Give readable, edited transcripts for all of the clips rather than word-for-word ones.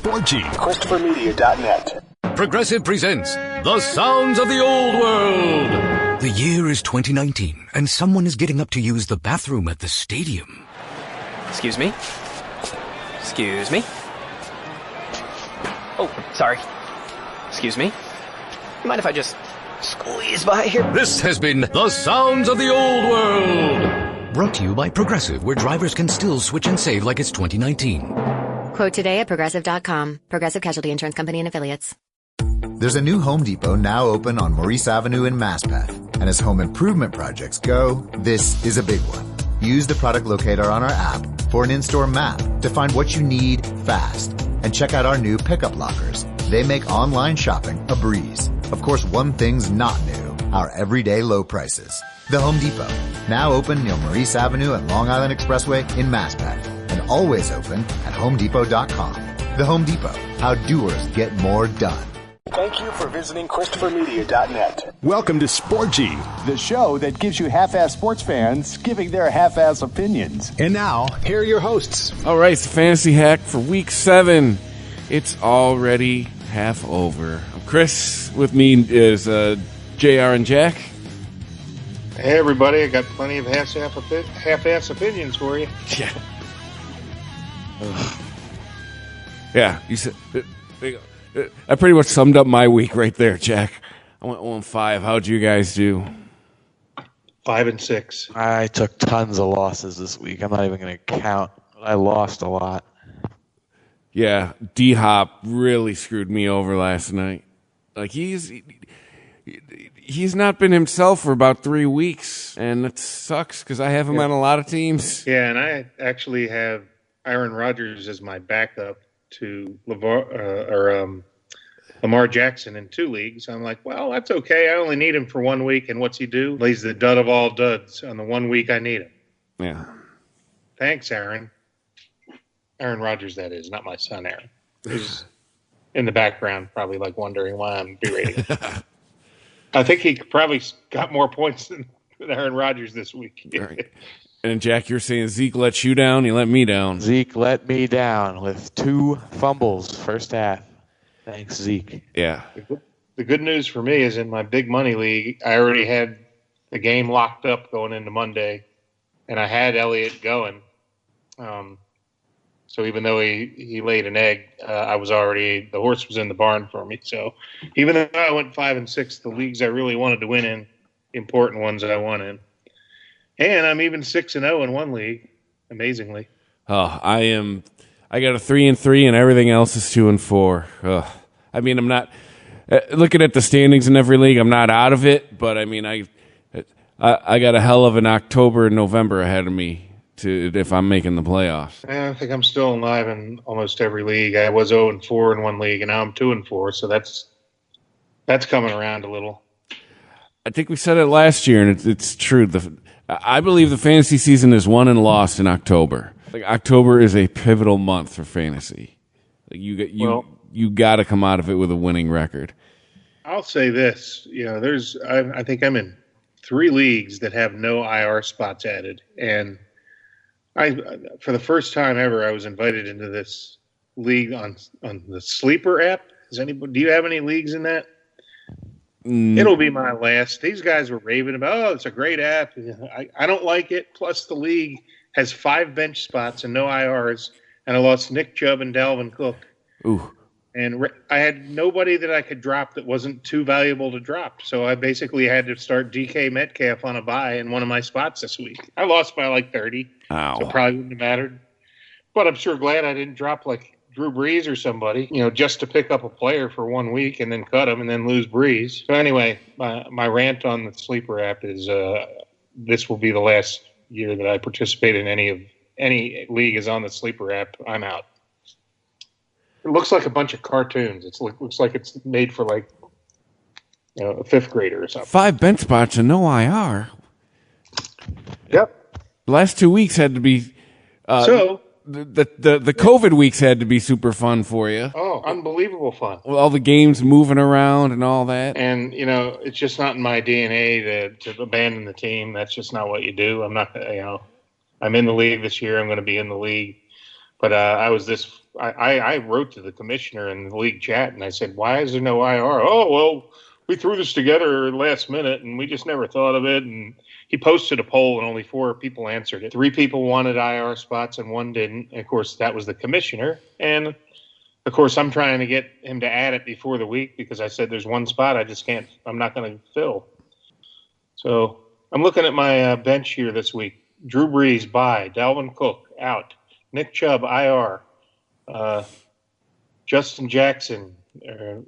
SportG. ChristopherMedia.net. Progressive presents The Sounds of the Old World. The year is 2019, and someone is getting up to use the bathroom at the stadium. Excuse me? Excuse me? Oh, sorry. Excuse me? You mind if I just squeeze by here? This has been The Sounds of the Old World. Brought to you by Progressive, where drivers can still switch and save like it's 2019. Quote today at Progressive.com. Progressive Casualty Insurance Company and Affiliates. There's a new Home Depot now open on Maurice Avenue in Maspeth. And as home improvement projects go, this is a big one. Use the product locator on our app for an in-store map to find what you need fast. And check out our new pickup lockers. They make online shopping a breeze. Of course, one thing's not new, our everyday low prices. The Home Depot, now open near Maurice Avenue and Long Island Expressway in Maspeth. And always open at HomeDepot.com. The Home Depot, how doers get more done. Thank you for visiting ChristopherMedia.net. Welcome to SportG, the show that gives you half-ass sports fans giving their half-ass opinions. And now, here are your hosts. All right, it's the Fantasy Hack for Week 7. It's already half over. I'm Chris. With me is JR and Jack. Hey, everybody. I got plenty of half-ass opinions for you. Yeah. Yeah, you said... I pretty much summed up my week right there, Jack. I went 1-5. How'd you guys do? 5-6. I took tons of losses this week. I'm not even going to count. I lost a lot. Yeah, D-Hop really screwed me over last night. Like, he's not been himself for about 3 weeks, and it sucks because I have him on a lot of teams. Yeah, and I actually have Aaron Rodgers as my backup to Lamar Jackson in 2 leagues. I'm like, well, that's okay. I only need him for 1 week, and what's he do? He's the dud of all duds on the 1 week I need him. Yeah. Thanks, Aaron. Aaron Rodgers, that is, not my son, Aaron. He's in the background, probably like wondering why I'm berating him. I think he probably got more points than Aaron Rodgers this week. Right. And Jack, you're saying Zeke let you down, he let me down. Zeke let me down with 2 fumbles first half. Thanks, Zeke. Yeah. The good news for me is in my big money league, I already had the game locked up going into Monday, and I had Elliott going. So even though he laid an egg, the horse was in the barn for me. So even though I went 5-6, the leagues I really wanted to win in, important ones I won in. And I'm even 6-0 in one league, amazingly. Oh, I got a 3-3, and everything else is 2-4. I mean, I'm not looking at the standings in every league. I'm not out of it, but I mean, I got a hell of an October and November ahead of me if I'm making the playoffs. I think I'm still alive in almost every league. I was 0-4 in one league, and now I'm 2-4. So that's coming around a little. I think we said it last year, and it's true. I believe the fantasy season is won and lost in October. Like, October is a pivotal month for fantasy. Like, you got to come out of it with a winning record. I'll say this, I think I'm in 3 leagues that have no IR spots added, and for the first time ever, I was invited into this league on the Sleeper app. Do you have any leagues in that? It'll be my last. These guys were raving about, it's a great app. I don't like it. Plus, the league has 5 bench spots and no IRs, and I lost Nick Chubb and Dalvin Cook. Ooh. And I had nobody that I could drop that wasn't too valuable to drop. So I basically had to start DK Metcalf on a bye in one of my spots this week. I lost by like 30. Ow. So it probably wouldn't have mattered. But I'm sure glad I didn't drop like Drew Brees or somebody, just to pick up a player for 1 week and then cut him and then lose Brees. So anyway, my rant on the Sleeper app is this will be the last year that I participate in any league is on the Sleeper app. I'm out. It looks like a bunch of cartoons. It looks like it's made for like a 5th grader or something. 5 bench spots and no IR. Yep. The last 2 weeks had to be the COVID weeks had to be super fun for you. Oh, unbelievable fun. With all the games moving around and all that. And, it's just not in my DNA to abandon the team. That's just not what you do. I'm not, I'm in the league this year. I'm going to be in the league But I wrote to the commissioner in the league chat, and I said, why is there no IR? Oh, well, we threw this together last minute, and we just never thought of it. And he posted a poll, and only 4 people answered it. 3 people wanted IR spots, and 1 didn't. And of course, that was the commissioner. And, of course, I'm trying to get him to add it before the week because I said there's 1 spot I'm not going to fill. So I'm looking at my bench here this week. Drew Brees, bye. Dalvin Cook, out. Nick Chubb, IR. Justin Jackson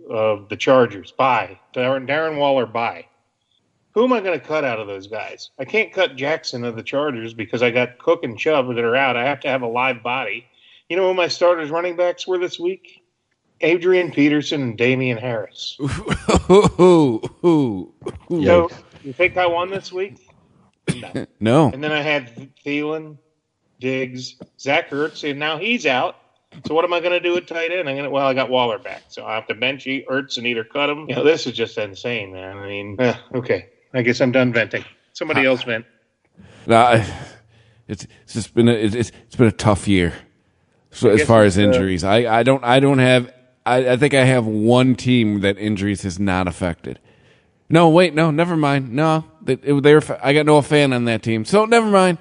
of the Chargers, bye. Darren Waller, bye. Who am I going to cut out of those guys? I can't cut Jackson of the Chargers because I got Cook and Chubb that are out. I have to have a live body. You know who my starters running backs were this week? Adrian Peterson and Damian Harris. So, you think I won this week? No. No. And then I had Thielen, Diggs, Zach Ertz, and now he's out. So what am I going to do at tight end? I got Waller back, so I have to bench Ertz and either cut him. This is just insane, man. I mean, okay. I guess I'm done venting. Somebody else vent. No, it's just been a tough year. So as far as injuries, I think I have 1 team that injuries has not affected. No, wait, no, never mind. No, I got no fan on that team, so never mind.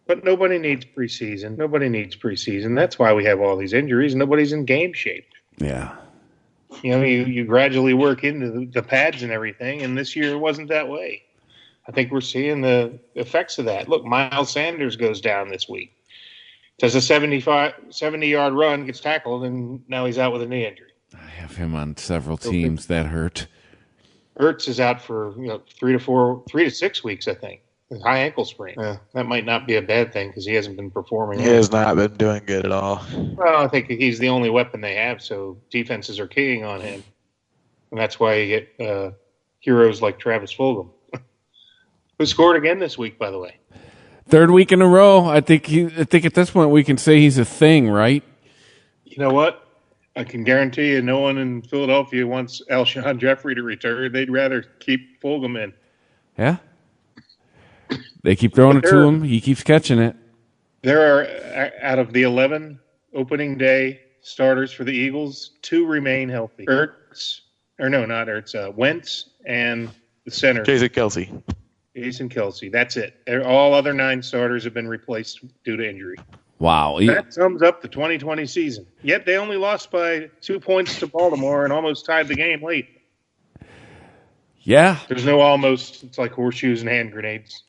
But nobody needs preseason. That's why we have all these injuries. Nobody's in game shape. Yeah. You gradually work into the pads and everything, and this year it wasn't that way. I think we're seeing the effects of that. Look, Miles Sanders goes down this week. Does a 70-yard run, gets tackled, and now he's out with a knee injury. I have him on several teams. That hurt. Ertz is out for 3 to 6 weeks, I think. High ankle sprain. That might not be a bad thing because he hasn't been performing. He has not been doing good at all. Well, I think he's the only weapon they have, so defenses are keying on him. And that's why you get heroes like Travis Fulgham. Who scored again this week, by the way? 3rd week in a row. I think at this point we can say he's a thing, right? You know what? I can guarantee you no one in Philadelphia wants Alshon Jeffrey to return. They'd rather keep Fulgham in. Yeah. They keep throwing it to him. He keeps catching it. There are, out of the 11 opening day starters for the Eagles, 2 remain healthy. Wentz and the center. Jason Kelce. Jason Kelce. That's it. All other 9 starters have been replaced due to injury. Wow. That sums up the 2020 season. Yet they only lost by 2 points to Baltimore and almost tied the game late. Yeah. There's no almost. It's like horseshoes and hand grenades.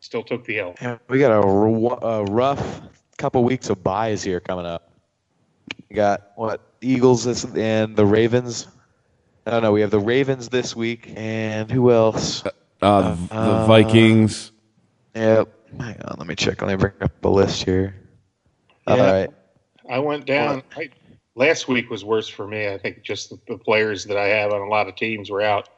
Still took the L. Yeah, we got a rough couple weeks of buys here coming up. We got Eagles and the Ravens. No, we have the Ravens this week, and who else? The Vikings. Yep. Hang on, let me check. Let me bring up the list here. Yeah, all right. I went down. Last week was worse for me. I think just the players that I have on a lot of teams were out.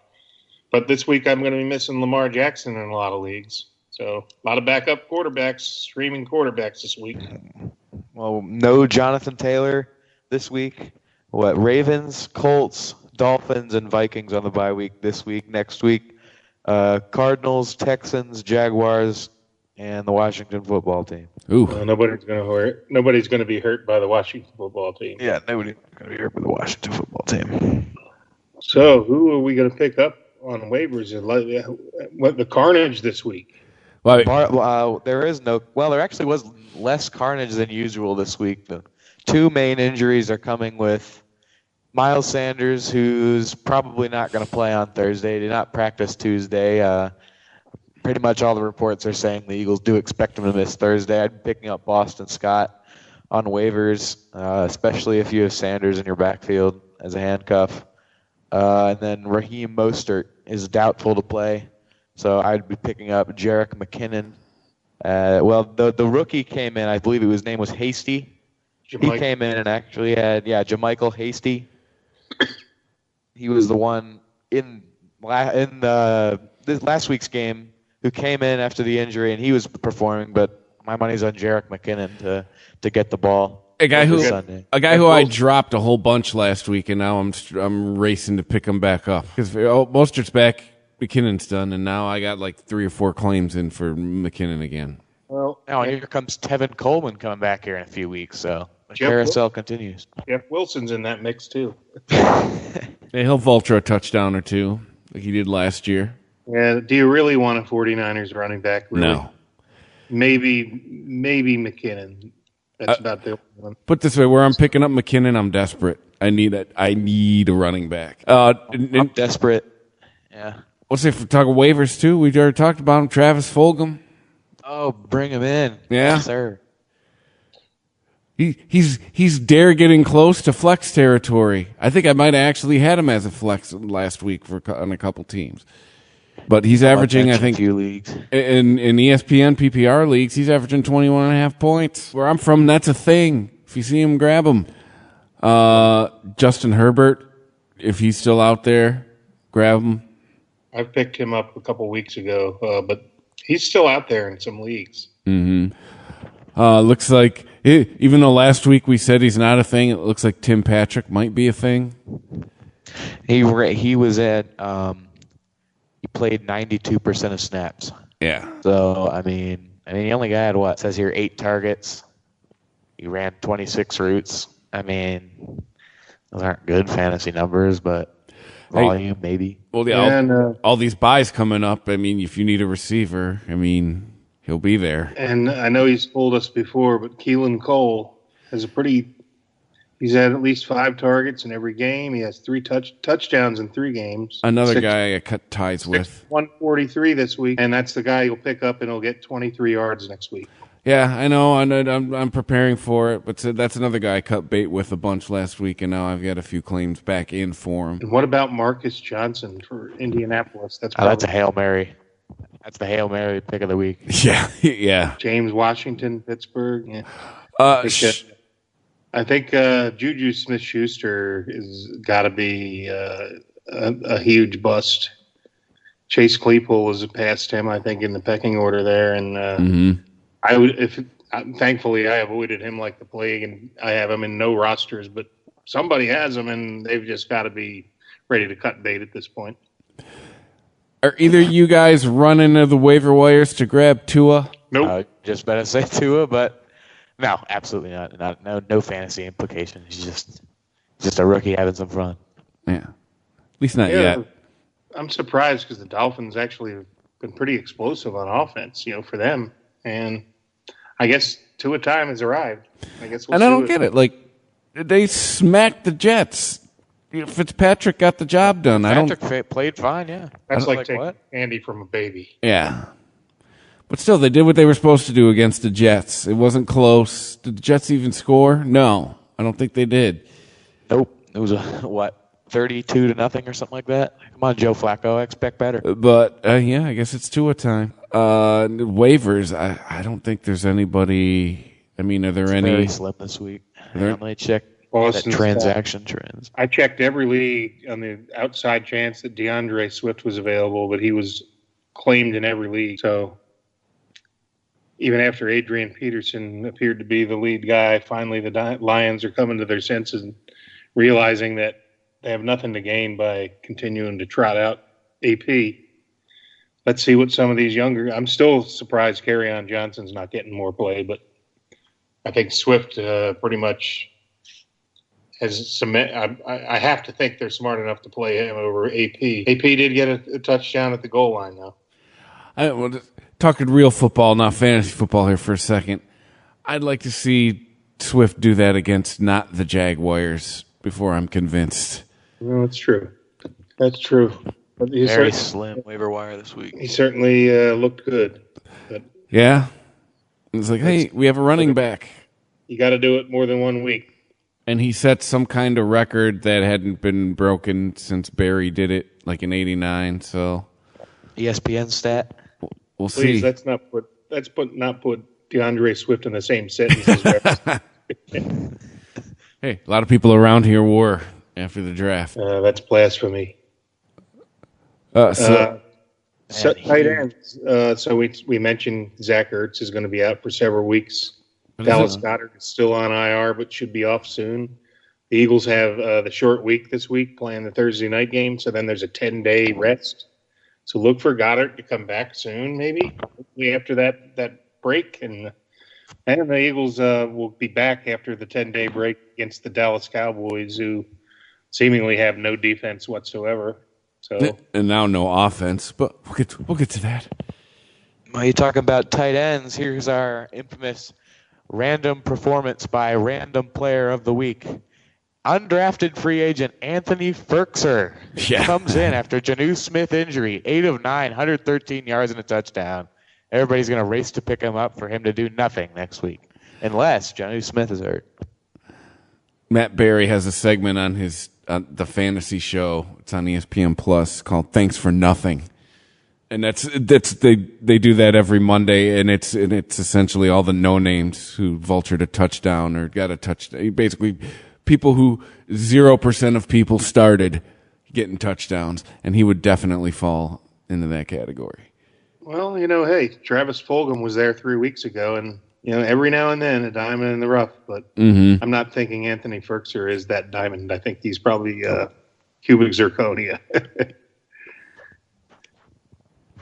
But this week I'm going to be missing Lamar Jackson in a lot of leagues. So a lot of backup quarterbacks, streaming quarterbacks this week. Well, no Jonathan Taylor this week. Ravens, Colts, Dolphins, and Vikings on the bye week this week. Next week, Cardinals, Texans, Jaguars, and the Washington football team. Ooh. Nobody's going to be hurt by the Washington football team. Yeah, nobody's going to be hurt by the Washington football team. So who are we going to pick up on waivers? What the carnage this week? There is no. Well, there actually was less carnage than usual this week. The 2 main injuries are coming with Miles Sanders, who's probably not going to play on Thursday. Did not practice Tuesday. Pretty much all the reports are saying the Eagles do expect him to miss Thursday. I'd be picking up Boston Scott on waivers, especially if you have Sanders in your backfield as a handcuff. And then Raheem Mostert is doubtful to play. So I'd be picking up Jerick McKinnon. The rookie came in. I believe his name was Hasty. He came in and actually had, JaMychal Hasty. He was the one in this last week's game who came in after the injury, and he was performing. But my money's on Jerick McKinnon to get the ball. A guy who I dropped a whole bunch last week, and now I'm racing to pick him back up because Mostert's back. McKinnon's done, and now I got like 3 or 4 claims in for McKinnon again. Well, Now here comes Tevin Coleman coming back here in a few weeks, so the Jeff carousel continues. Jeff Wilson's in that mix too. Hey, he'll vulture a touchdown or two like he did last year. Yeah. Do you really want a 49ers running back? Really? No. Maybe McKinnon. That's about the only one. Put this way, where I'm picking up McKinnon, I'm desperate. I need a running back. I'm desperate. Yeah. Let's say if we're talking waivers too, we already talked about him. Travis Fulgham. Oh, bring him in. Yeah. Yes, sir. He's dare getting close to flex territory. I think I might have actually had him as a flex last week on a couple teams. But he's averaging, I think, few leagues. in ESPN PPR leagues, he's averaging 21.5 points. Where I'm from, that's a thing. If you see him, grab him. Justin Herbert, if he's still out there, grab him. I picked him up a couple weeks ago, but he's still out there in some leagues. Mm-hmm. Looks like, even though last week we said he's not a thing, it looks like Tim Patrick might be a thing. He was at he played 92% of snaps. Yeah. So I mean he only got what? It says here 8 targets. He ran 26 routes. I mean, those aren't good fantasy numbers, but volume maybe. Well, all these buys coming up. I mean, if you need a receiver, I mean, he'll be there. And I know he's told us before, but Keelan Cole has he's had at least 5 targets in every game. He has 3 touchdowns in 3 games. Another guy I cut ties with. 143 this week, and that's the guy you'll pick up, and he'll get 23 yards next week. Yeah, I know. I'm preparing for it, but that's another guy I cut bait with a bunch last week, and now I've got a few claims back in for him. And what about Marcus Johnson for Indianapolis? That's a Hail Mary. That's the Hail Mary pick of the week. Yeah, yeah. James Washington, Pittsburgh. Yeah. I think Juju Smith-Schuster has got to be a huge bust. Chase Claypool was past him, I think, in the pecking order there, and thankfully I avoided him like the plague, and I have him in no rosters, but somebody has him, and they've just got to be ready to cut bait at this point. Are either you guys running to the waiver wires to grab Tua? Nope. Just better say Tua, but no, absolutely not. No fantasy implication. He's just a rookie having some fun. Yeah, at least not yet. I'm surprised because the Dolphins actually have been pretty explosive on offense, for them. And I guess Tua time has arrived. I don't get it. Like, they smacked the Jets. Fitzpatrick got the job done. Patrick played fine, yeah. That's like taking candy from a baby. Yeah. But still, they did what they were supposed to do against the Jets. It wasn't close. Did the Jets even score? No, I don't think they did. Nope. It was 32-0 or something like that? Come on, Joe Flacco. I expect better. But, yeah, I guess it's Tua time. Waivers, I don't think there's anybody. I mean, are there any? Very slim this week. Let me check the transaction trends. I checked every league on the outside chance that DeAndre Swift was available, but he was claimed in every league. So even after Adrian Peterson appeared to be the lead guy, finally the Lions are coming to their senses and realizing that they have nothing to gain by continuing to trot out AP. Let's see what some of these younger. I'm still surprised Kerryon Johnson's not getting more play, but I think Swift pretty much has cement. I have to think they're smart enough to play him over AP. AP did get a touchdown at the goal line, though. Talking real football, not fantasy football here for a second. I'd like to see Swift do that against not the Jaguars before I'm convinced. No, that's true. That's true. But very slim waiver wire this week. He certainly looked good. But yeah. It's like, hey, we have a running back. You got to do it more than 1 week. And he set some kind of record that hadn't been broken since Barry did it, like in '89. So, ESPN stat. We'll Please, see. Let's not put DeAndre Swift in the same sentence as Rex. Hey, a lot of people around here were after the draft. That's blasphemy. So tight ends. So we mentioned Zach Ertz is going to be out for several weeks. Dallas Goedert is still on IR, but should be off soon. The Eagles have the short week this week, playing the Thursday night game. So then there's a 10-day rest. So look for Goddard to come back soon, maybe after that break, and the Eagles will be back after the 10-day break against the Dallas Cowboys, who seemingly have no defense whatsoever. So and now no offense, but we'll get to that. Well, you talking about tight ends? Here's our infamous random performance by random player of the week. Undrafted free agent Anthony Ferkser comes in after Jonnu Smith injury. 8 of 9, 113 yards and a touchdown. Everybody's going to race to pick him up for him to do nothing next week, unless Jonnu Smith is hurt. Matt Berry has a segment on the fantasy show. It's on ESPN Plus called "Thanks for Nothing," and that's they do that every Monday, and it's essentially all the no names who vultured a touchdown or got a touchdown. Basically, people who 0% of people started getting touchdowns, and he would definitely fall into that category. Well, hey, Travis Fulgham was there 3 weeks ago, and every now and then a diamond in the rough, but I'm not thinking Anthony Ferkser is that diamond. I think he's probably cubic zirconia.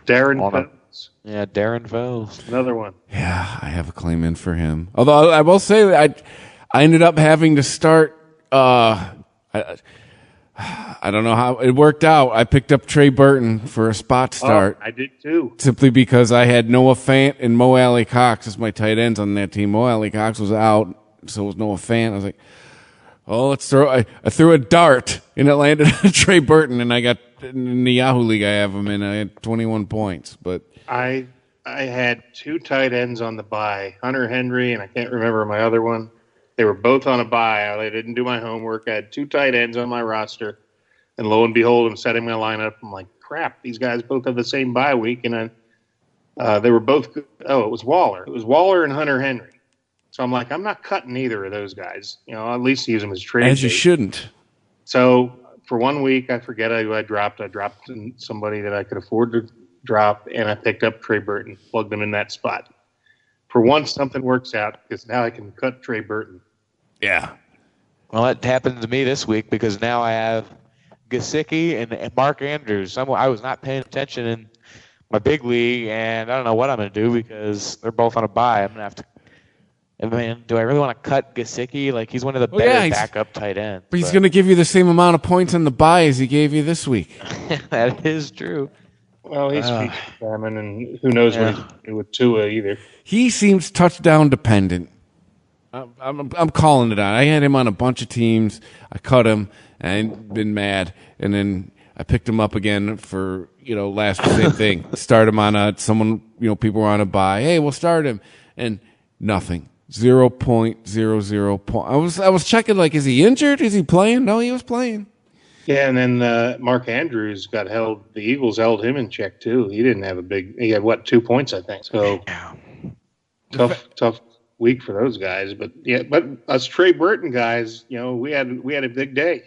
Darren Fells. Yeah, Darren Fells. Another one. Yeah, I have a claim in for him. Although I will say that I ended up having to start. I don't know how it worked out. I picked up Trey Burton for a spot start. I did too. Simply because I had Noah Fant and Mo Alley Cox as my tight ends on that team. Mo Alley Cox was out, so was Noah Fant. I was like, let's throw. I threw a dart and it landed on Trey Burton, and I got in the Yahoo League. I have him in. I had 21 points, but I had 2 tight ends on the bye, Hunter Henry, and I can't remember my other one. They were both on a bye. I didn't do my homework. I had 2 tight ends on my roster. And lo and behold, I'm setting my lineup. I'm like, crap, these guys both have the same bye week. And they were both good. Oh, it was Waller. It was Waller and Hunter Henry. So I'm like, I'm not cutting either of those guys. I'll at least use them as trade. As you shouldn't. So for 1 week, I forget who I dropped. I dropped somebody that I could afford to drop, and I picked up Trey Burton, plugged him in that spot. For once, something works out because now I can cut Trey Burton. Yeah. Well, that happened to me this week because now I have Gesicki and Mark Andrews. I was not paying attention in my big league, and I don't know what I'm going to do because they're both on a bye. I'm going to have to. I mean, do I really want to cut Gesicki? Like, he's one of the better backup tight ends. But he's going to give you the same amount of points on the bye as he gave you this week. That is true. Well, he's featured Salmon, and who knows what he's going to do with Tua either. He seems touchdown dependent. I'm calling it out. I had him on a bunch of teams. I cut him and been mad, and then I picked him up again for last same thing. Start him on someone people were on a bye. Hey, we'll start him, and nothing. 0.00 point. I was checking like, is he injured? Is he playing? No, he was playing. Yeah, and then Mark Andrews got held. The Eagles held him in check too. He didn't have a big. He had 2 points, I think. So tough week for those guys. But us Trey Burton guys, we had a big day.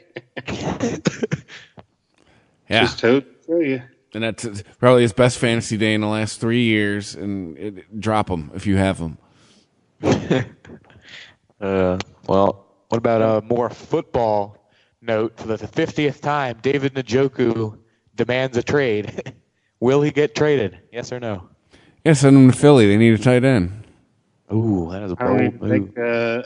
Yeah, just to show you. And that's probably his best fantasy day in the last 3 years. And drop him if you have him. Well, what about a more football note? For the 50th time, David Njoku demands a trade. Will he get traded? Yes or no? Yeah, send him to Philly. They need a tight end. Ooh, that is a bold move.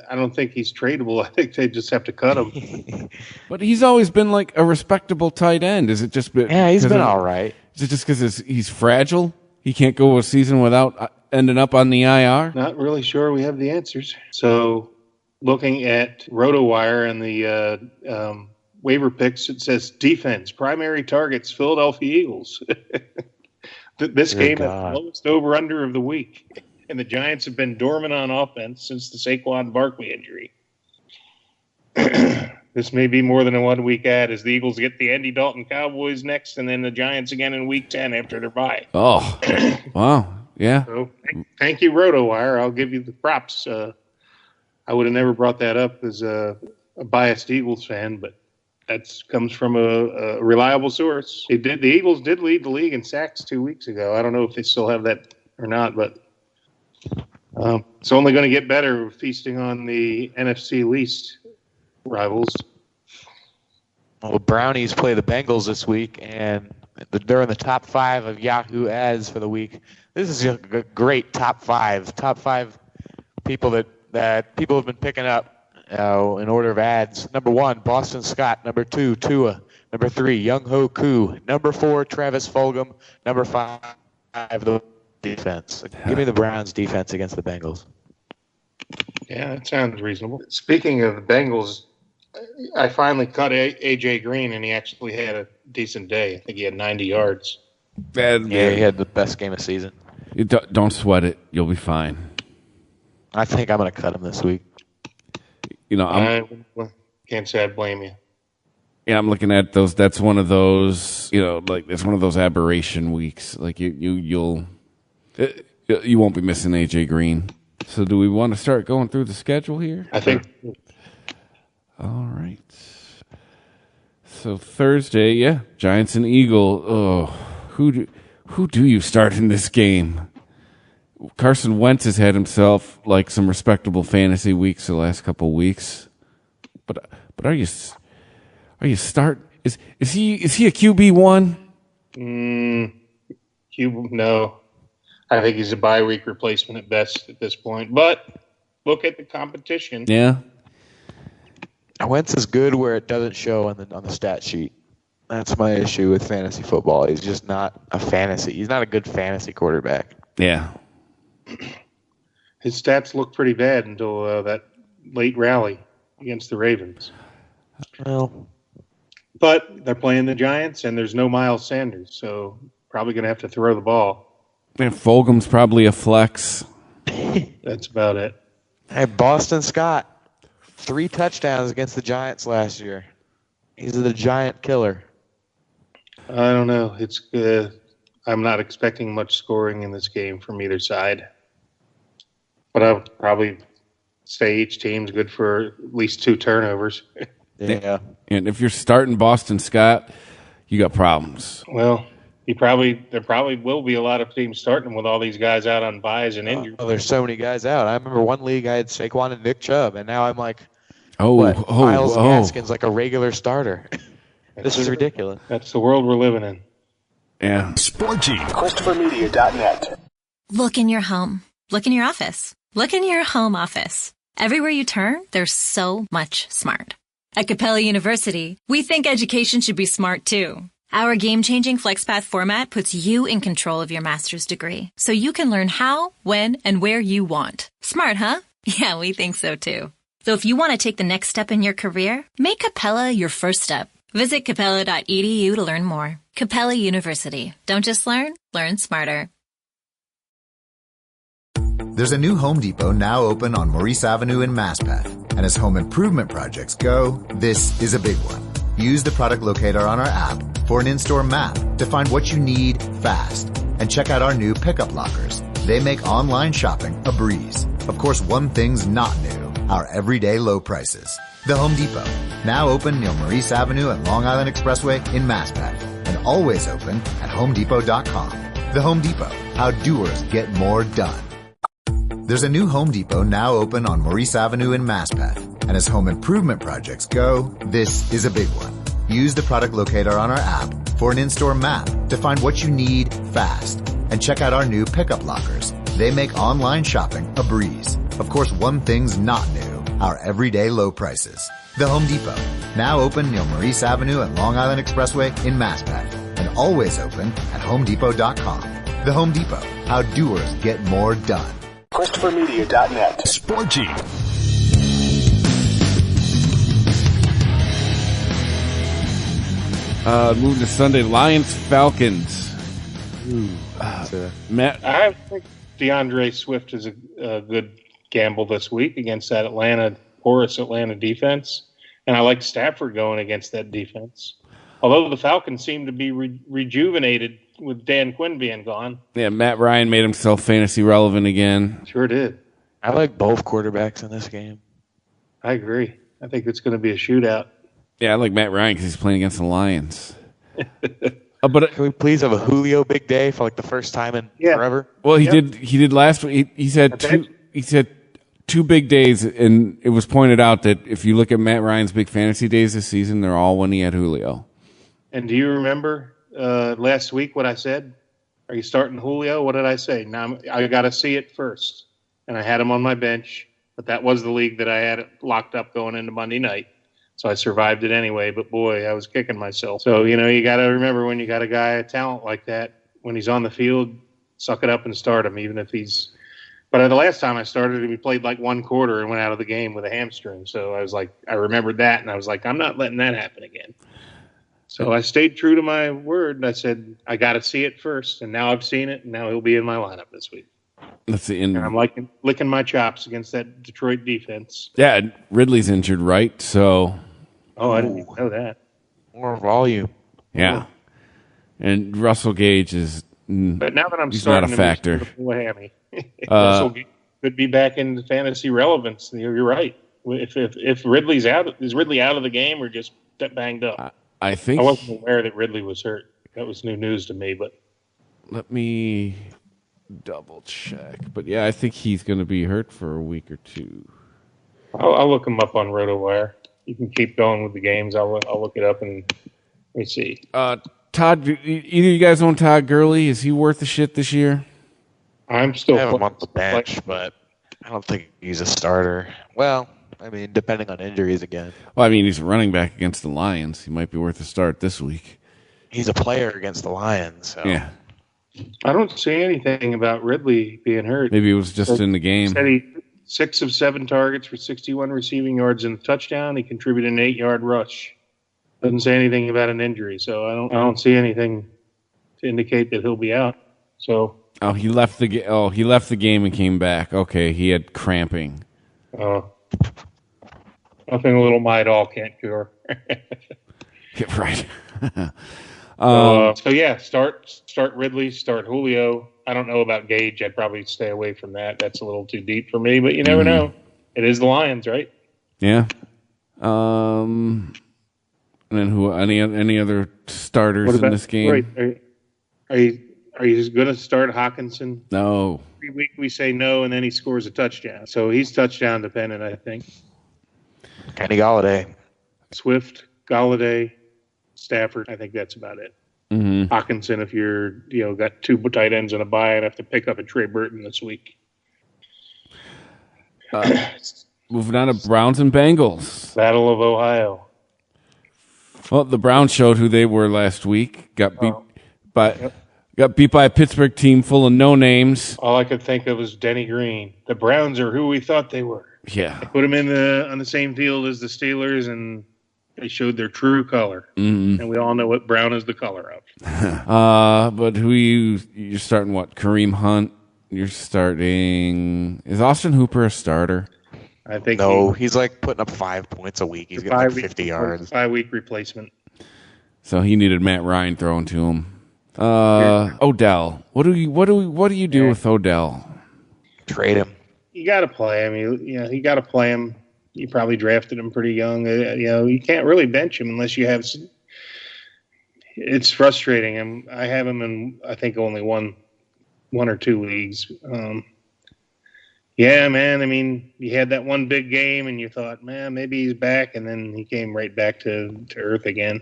I don't think he's tradable. I think they just have to cut him. But he's always been like a respectable tight end. Is it just? Yeah, he's been all right. Is it just because he's fragile? He can't go a season without ending up on the IR? Not really sure we have the answers. So looking at RotoWire and the waiver picks, it says defense, primary targets, Philadelphia Eagles. This game is the lowest over-under of the week. And the Giants have been dormant on offense since the Saquon Barkley injury. This may be more than a 1 week ad as the Eagles get the Andy Dalton Cowboys next and then the Giants again in week 10 after their bye. Oh, wow. Yeah. So thank you, RotoWire. I'll give you the props. I would have never brought that up as a biased Eagles fan, but that comes from a reliable source. The Eagles did lead the league in sacks 2 weeks ago. I don't know if they still have that or not, but it's only going to get better feasting on the NFC least rivals. Well, the Brownies play the Bengals this week, and they're in the top 5 of Yahoo ads for the week. This is a great top 5. Top 5 people that people have been picking up in order of ads. Number 1, Boston Scott. Number 2, Tua. Number 3, Young Ho Koo. Number 4, Travis Fulgham. Number 5, the defense. Give me the Browns defense against the Bengals. Yeah, that sounds reasonable. Speaking of the Bengals, I finally cut A.J. Green, and he actually had a decent day. I think he had 90 yards. Yeah, he had the best game of the season. Don't sweat it. You'll be fine. I think I'm going to cut him this week. I can't say I blame you. Yeah, I'm looking at those. That's one of those. Like it's one of those aberration weeks. Like you won't be missing AJ Green. So do we want to start going through the schedule here? I think. All right. So Thursday, yeah, Giants and Eagle. Oh, who do you start in this game? Carson Wentz has had himself like some respectable fantasy weeks the last couple weeks, but are you start? Is he a QB1? No, I think he's a bye week replacement at best at this point. But look at the competition. Yeah, Wentz is good where it doesn't show on the stat sheet. That's my issue with fantasy football. He's just not a fantasy. He's not a good fantasy quarterback. Yeah. His stats look pretty bad until that late rally against the Ravens. Well, but they're playing the Giants, and there's no Miles Sanders, so probably going to have to throw the ball. And Fulgham's probably a flex. That's about it. Hey, Boston Scott, 3 touchdowns against the Giants last year. He's the Giant killer. I don't know. It's I'm not expecting much scoring in this game from either side. But I would probably say each team's good for at least 2 turnovers. Yeah. And if you're starting Boston Scott, you got problems. Well, there probably will be a lot of teams starting with all these guys out on byes and injured. There's so many guys out. I remember one league I had Saquon and Nick Chubb, and now I'm like, Miles Gaskin's like a regular starter. This is ridiculous. That's the world we're living in. Yeah. Sporty. ChristopherMedia.net. Look in your home. Look in your office. Look in your home office. Everywhere you turn, there's so much smart. At Capella University, we think education should be smart too. Our game-changing FlexPath format puts you in control of your master's degree, so you can learn how, when, and where you want. Smart, huh? Yeah, we think so too. So if you want to take the next step in your career, make Capella your first step. Visit capella.edu to learn more. Capella University. Don't just learn smarter. There's a new Home Depot now open on Maurice Avenue in Masspeth. And as home improvement projects go, this is a big one. Use the product locator on our app for an in-store map to find what you need fast. And check out our new pickup lockers. They make online shopping a breeze. Of course, one thing's not new, our everyday low prices. The Home Depot, now open near Maurice Avenue and Long Island Expressway in Masspeth. And always open at HomeDepot.com. The Home Depot, how doers get more done. There's a new Home Depot now open on Maurice Avenue in Masspeth. And as home improvement projects go, this is a big one. Use the product locator on our app for an in-store map to find what you need fast. And check out our new pickup lockers. They make online shopping a breeze. Of course, one thing's not new, our everyday low prices. The Home Depot, now open near Maurice Avenue and Long Island Expressway in Masspeth. And always open at HomeDepot.com. The Home Depot, how doers get more done. ChristopherMedia.net. Sporty. Moving to Sunday, Lions-Falcons. Matt, I think DeAndre Swift is a good gamble this week against that porous Atlanta defense. And I like Stafford going against that defense. Although the Falcons seem to be rejuvenated with Dan Quinn being gone. Yeah, Matt Ryan made himself fantasy relevant again. Sure did. I like both quarterbacks in this game. I agree. I think it's going to be a shootout. Yeah, I like Matt Ryan because he's playing against the Lions. But can we please have a Julio big day for like the first time in forever? Well, he did last week. He said 2 big days, and it was pointed out that if you look at Matt Ryan's big fantasy days this season, they're all when he had Julio. And do you remember last week what I said? Are you starting Julio? What did I say? Now I got to see it first. And I had him on my bench, but that was the league that I had locked up going into Monday night. So I survived it anyway, but boy, I was kicking myself. So, you got to remember when you got a guy of talent like that, when he's on the field, suck it up and start him, even if he's – but the last time I started him, he played like one quarter and went out of the game with a hamstring. So I was like – I remembered that, and I was like, I'm not letting that happen again. So I stayed true to my word, and I said, I got to see it first. And now I've seen it, and now he'll be in my lineup this week. Let's see. And I'm licking my chops against that Detroit defense. Yeah, Ridley's injured, right? So. Oh, I didn't even know that. More volume. Yeah. And Russell Gage is. But now that I'm he's starting not a factor. to pull a hammy, Russell Gage could be back in fantasy relevance. You're right. If Ridley's out, is Ridley out of the game or just banged up? I think I wasn't aware that Ridley was hurt. That was new news to me. But let me double check. But yeah, I think he's going to be hurt for a week or two. I'll look him up on RotoWire. You can keep going with the games. I'll look it up and let me see. Todd, either you guys own Todd Gurley? Is he worth the shit this year? I'm still I have him on the bench, but I don't think he's a starter. Well, I mean, depending on injuries again. Well, I mean, he's a running back against the Lions. He might be worth a start this week. He's a player against the Lions. So. Yeah. I don't see anything about Ridley being hurt. Maybe it was just in the game. Said he 6 of 7 targets for 61 receiving yards and a touchdown. He contributed an 8-yard rush. Doesn't say anything about an injury, so I don't see anything to indicate that he'll be out. So. Oh, he left the game and came back. Okay, he had cramping. Nothing a little Midol can't cure. Yeah, right. So yeah, start Ridley, start Julio. I don't know about Gage. I'd probably stay away from that. That's a little too deep for me, but you never know. It is the Lions, right? Yeah. And then who? Any other starters in this game? Right. Are you going to start Hawkinson? No. Every week we say no, and then he scores a touchdown. So he's touchdown dependent, I think. Kenny Galladay. Swift, Galladay, Stafford. I think that's about it. Mm-hmm. Hawkinson, if you're got 2 tight ends and a bye, and have to pick up a Trey Burton this week. Moving on to Browns and Bengals. Battle of Ohio. Well, the Browns showed who they were last week. Got beat by a Pittsburgh team full of no names. All I could think of was Denny Green. The Browns are who we thought they were. Yeah. They put them on the same field as the Steelers, and they showed their true color. Mm-hmm. And we all know what brown is the color of. But who you're starting what? Kareem Hunt. You're starting. Is Austin Hooper a starter? I think he's like putting up 5 points a week. He's getting like 50 yards. 5-week replacement. So he needed Matt Ryan throwing to him. Odell. What do you do with Odell? Trade him. You got to play him. You got to play him. You probably drafted him pretty young. You can't really bench him unless you have. It's frustrating. I have him in I think only one or 2 leagues. Yeah, man. I mean, you had that one big game, and you thought, man, maybe he's back, and then he came right back to earth again.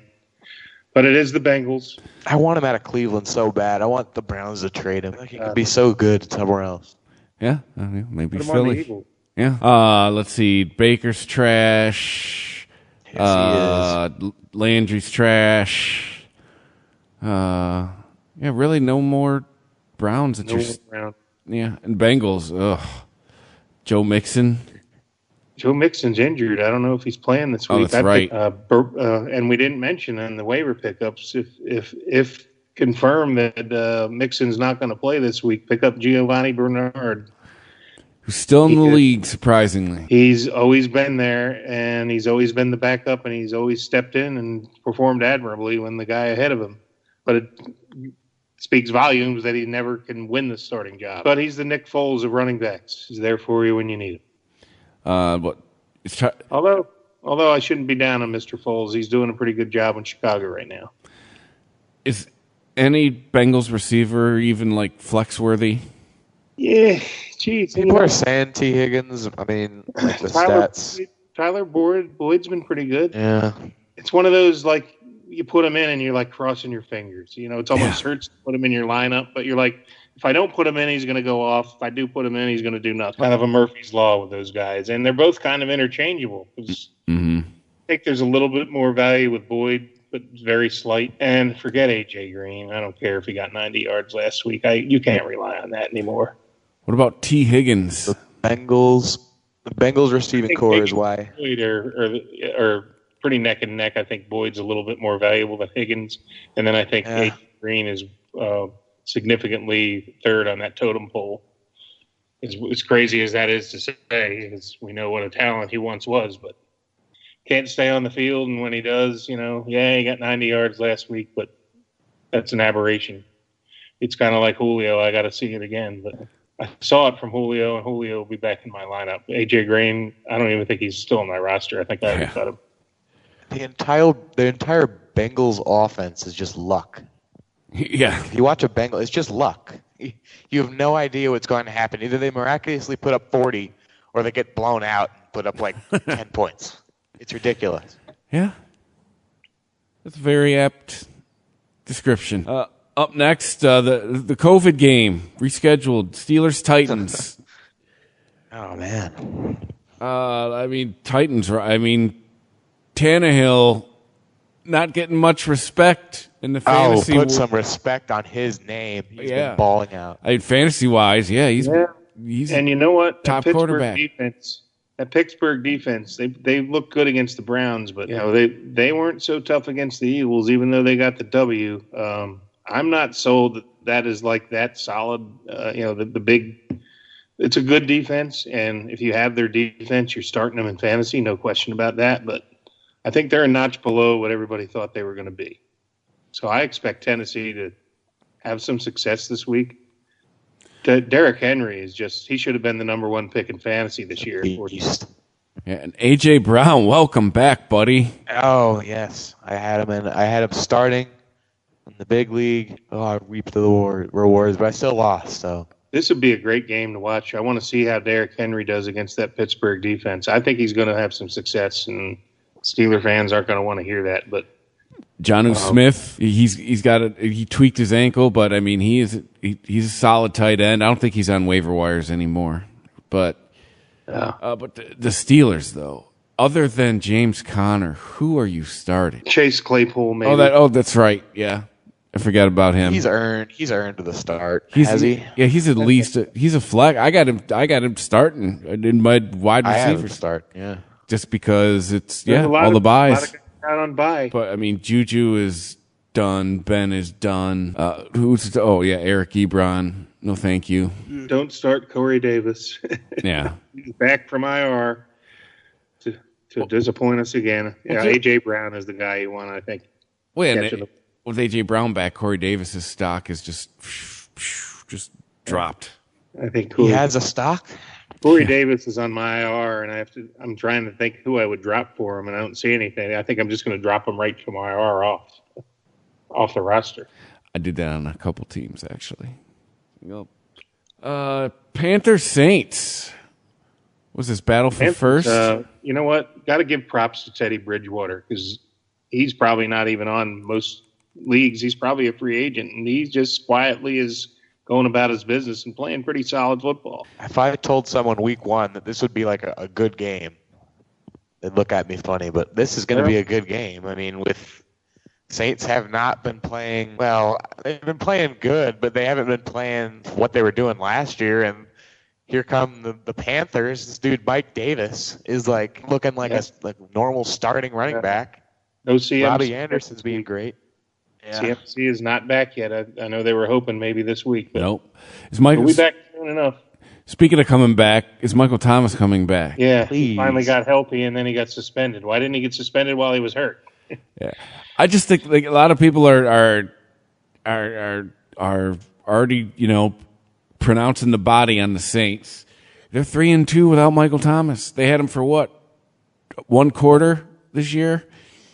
But it is the Bengals. I want him out of Cleveland so bad. I want the Browns to trade him. He could be so good somewhere else. Yeah, maybe Put him on the Philly. Eagles. Yeah. Let's see. Baker's trash. Yes, he is. Landry's trash. Yeah, really no more Browns. Yeah, and Bengals. Ugh. Joe Mixon. Joe Mixon's injured. I don't know if he's playing this week. Oh, that's right. And we didn't mention in the waiver pickups if confirmed that Mixon's not going to play this week, pick up Giovanni Bernard, who's still in the league, surprisingly. He's always been there, and he's always been the backup, and he's always stepped in and performed admirably when the guy ahead of him. But it speaks volumes that he never can win the starting job. But he's the Nick Foles of running backs. He's there for you when you need him. Although I shouldn't be down on Mr. Foles. He's doing a pretty good job in Chicago right now. Is any Bengals receiver even like flex worthy? Yeah, geez. People are saying T. Higgins. I mean, like the stats. Tyler Boyd's been pretty good. Yeah. It's one of those, like, you put him in and you're like crossing your fingers. You know, it's almost hurts to put him in your lineup, but you're like, if I don't put him in, he's going to go off. If I do put him in, he's going to do nothing. Kind of a Murphy's Law with those guys. And they're both kind of interchangeable. I think there's a little bit more value with Boyd, but very slight. And forget A.J. Green. I don't care if he got 90 yards last week. You can't rely on that anymore. What about T. Higgins? The Bengals receiving core is why. Boyd are pretty neck and neck. I think Boyd's a little bit more valuable than Higgins. And then I think A.J. Green is significantly third on that totem pole. As crazy as that is to say, because we know what a talent he once was, but can't stay on the field. And when he does, he got 90 yards last week, but that's an aberration. It's kind of like Julio. I got to see it again, but I saw it from Julio, and Julio will be back in my lineup. A.J. Green, I don't even think he's still on my roster. I think I already cut him. The entire Bengals offense is just luck. Yeah. If you watch a Bengal, it's just luck. You have no idea what's going to happen. Either they miraculously put up 40 or they get blown out and put up like 10 points. It's ridiculous. Yeah. That's a very apt description. Up next, the COVID game, rescheduled. Steelers-Titans. Oh, man. Titans, Tannehill not getting much respect in the fantasy. Put some respect on his name. He's been balling out. Fantasy-wise, he's and you know what? Top quarterback. That Pittsburgh defense, they look good against the Browns, but they weren't so tough against the Eagles, even though they got the W. I'm not sold that is like that solid. The big. It's a good defense, and if you have their defense, you're starting them in fantasy, no question about that. But I think they're a notch below what everybody thought they were going to be. So I expect Tennessee to have some success this week. Derrick Henry he should have been the number one pick in fantasy this year. Yeah, and A.J. Brown, welcome back, buddy. Oh, yes. I had him starting in the big league. I reaped the rewards, but I still lost. So this would be a great game to watch. I want to see how Derrick Henry does against that Pittsburgh defense. I think he's going to have some success, and Steeler fans aren't going to want to hear that. But Jonnu Smith, he tweaked his ankle, but he's a solid tight end. I don't think he's on waiver wires anymore. But the Steelers, though, other than James Conner, who are you starting? Chase Claypool, maybe. That's right. Yeah, I forgot about him. He's earned the start. Has he? Yeah, he's at least he's a flag. I got him starting in my wide receiver start. Yeah, just because it's all the buys. Out on bye. But Juju is done. Ben is done. Eric Ebron. No, thank you. Don't start Corey Davis. Yeah, he's back from IR to disappoint us again. Yeah, AJ Brown is the guy you want, I think. With AJ Brown back, Corey Davis's stock is just dropped. I think he has a stock. Corey Davis is on my IR, and I'm trying to think who I would drop for him, and I don't see anything. I think I'm just going to drop him right from IR off the roster. I did that on a couple teams, actually. Panthers Saints. Was this battle for first? You know what? Got to give props to Teddy Bridgewater, because he's probably not even on most leagues. He's probably a free agent, and he just quietly is going about his business and playing pretty solid football. If I told someone week one that this would be like a good game, they'd look at me funny, but this is going to be a good game. With Saints have not been playing, they've been playing good, but they haven't been playing what they were doing last year. And here come the Panthers. This dude, Mike Davis, is looking like a normal starting running back. No CMC. Robbie Anderson's being great. Yeah. CMC is not back yet. I know they were hoping maybe this week. But nope. We'll be back soon enough. Speaking of coming back, is Michael Thomas coming back? Yeah, he finally got healthy, and then he got suspended. Why didn't he get suspended while he was hurt? Yeah, I just think a lot of people are already pronouncing the body on the Saints. They're 3-2 without Michael Thomas. They had him for what, one quarter this year?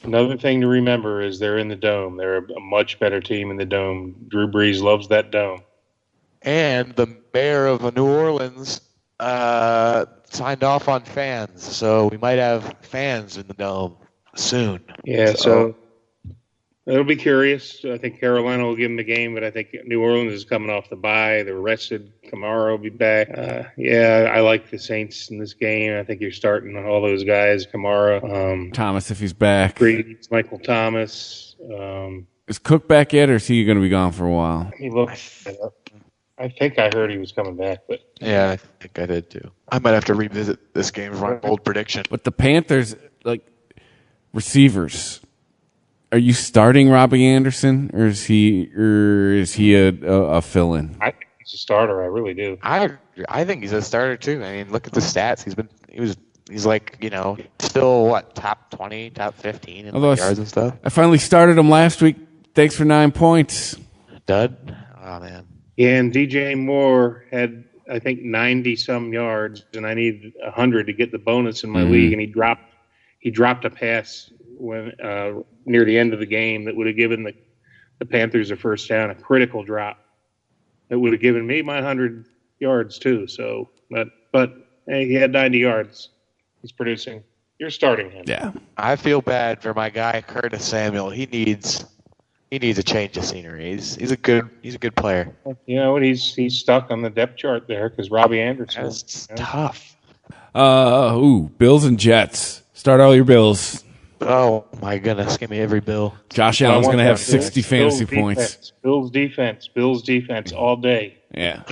Another thing to remember is they're in the Dome. They're a much better team in the Dome. Drew Brees loves that Dome. And mayor of New Orleans signed off on fans, so we might have fans in the dome soon. Yeah, so it'll be curious. I think Carolina will give them the game, but I think New Orleans is coming off the bye. They're rested. Kamara will be back. I like the Saints in this game. I think you're starting all those guys. Kamara. Thomas, if he's back. Michael Thomas. Is Cook back yet, or is he going to be gone for a while? He looks it up. I think I heard he was coming back, but yeah, I think I did too. I might have to revisit this game for my bold prediction. But the Panthers, receivers, are you starting Robbie Anderson, or is he a fill-in? I think he's a starter. I really do. I think he's a starter too. I mean, look at the stats. He's like, still top 20, top 15 in yards and stuff. I finally started him last week. Thanks for 9 points. Dud. Oh man. Yeah, and DJ Moore had, I think, 90-some yards, and I need 100 to get the bonus in my league, and he dropped a pass when near the end of the game that would have given the Panthers a first down, a critical drop that would have given me my 100 yards too. So, but hey, he had 90 yards. He's producing. You're starting him. Yeah. I feel bad for my guy Curtis Samuel. He needs a change of scenery. He's a good player. You know what? He's stuck on the depth chart there because Robbie Anderson. That's tough. Bills and Jets. Start all your Bills. Oh my goodness! Give me every Bill. Josh Allen's going to have 60 fantasy points. Bills defense all day. Yeah.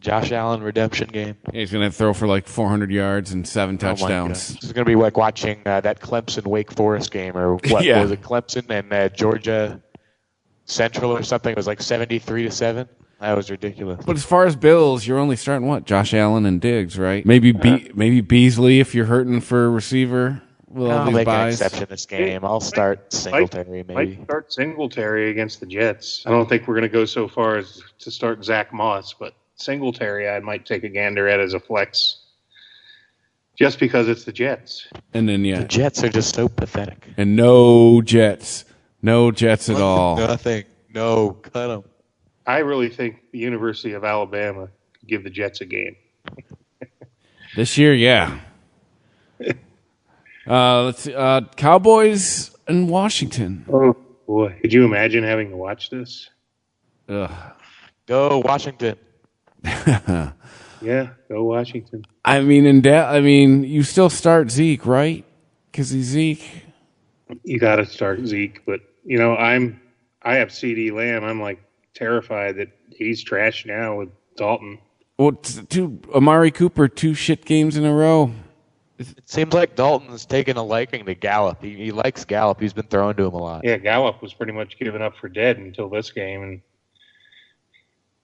Josh Allen redemption game. Yeah, he's going to throw for 400 yards and 7 touchdowns. This is going to be like watching that Clemson Wake Forest game, or what was it? Clemson and Georgia Central or something. It was 73-7. That was ridiculous. But as far as Bills, you're only starting what? Josh Allen and Diggs, right? Maybe Beasley if you're hurting for a receiver. I'll make an exception this game. I'll start Singletary maybe. Might start Singletary against the Jets. I don't think we're going to go so far as to start Zach Moss, but Singletary I might take a gander at as a flex just because it's the Jets. And then, the Jets are just so pathetic. And no Jets. No Jets at all. Nothing. No, cut them. I really think the University of Alabama could give the Jets a game. This year, yeah. Let's see. Cowboys and Washington. Oh, boy. Could you imagine having to watch this? Ugh. Go Washington. Yeah, go Washington. I mean, you still start Zeke, right? Because he's Zeke. You got to start Zeke, but I have CD Lamb. I'm terrified that he's trash now with Dalton. Well, Amari Cooper, 2 shit games in a row. It seems like Dalton's taken a liking to Gallup. He likes Gallup. He's been throwing to him a lot. Yeah, Gallup was pretty much given up for dead until this game, and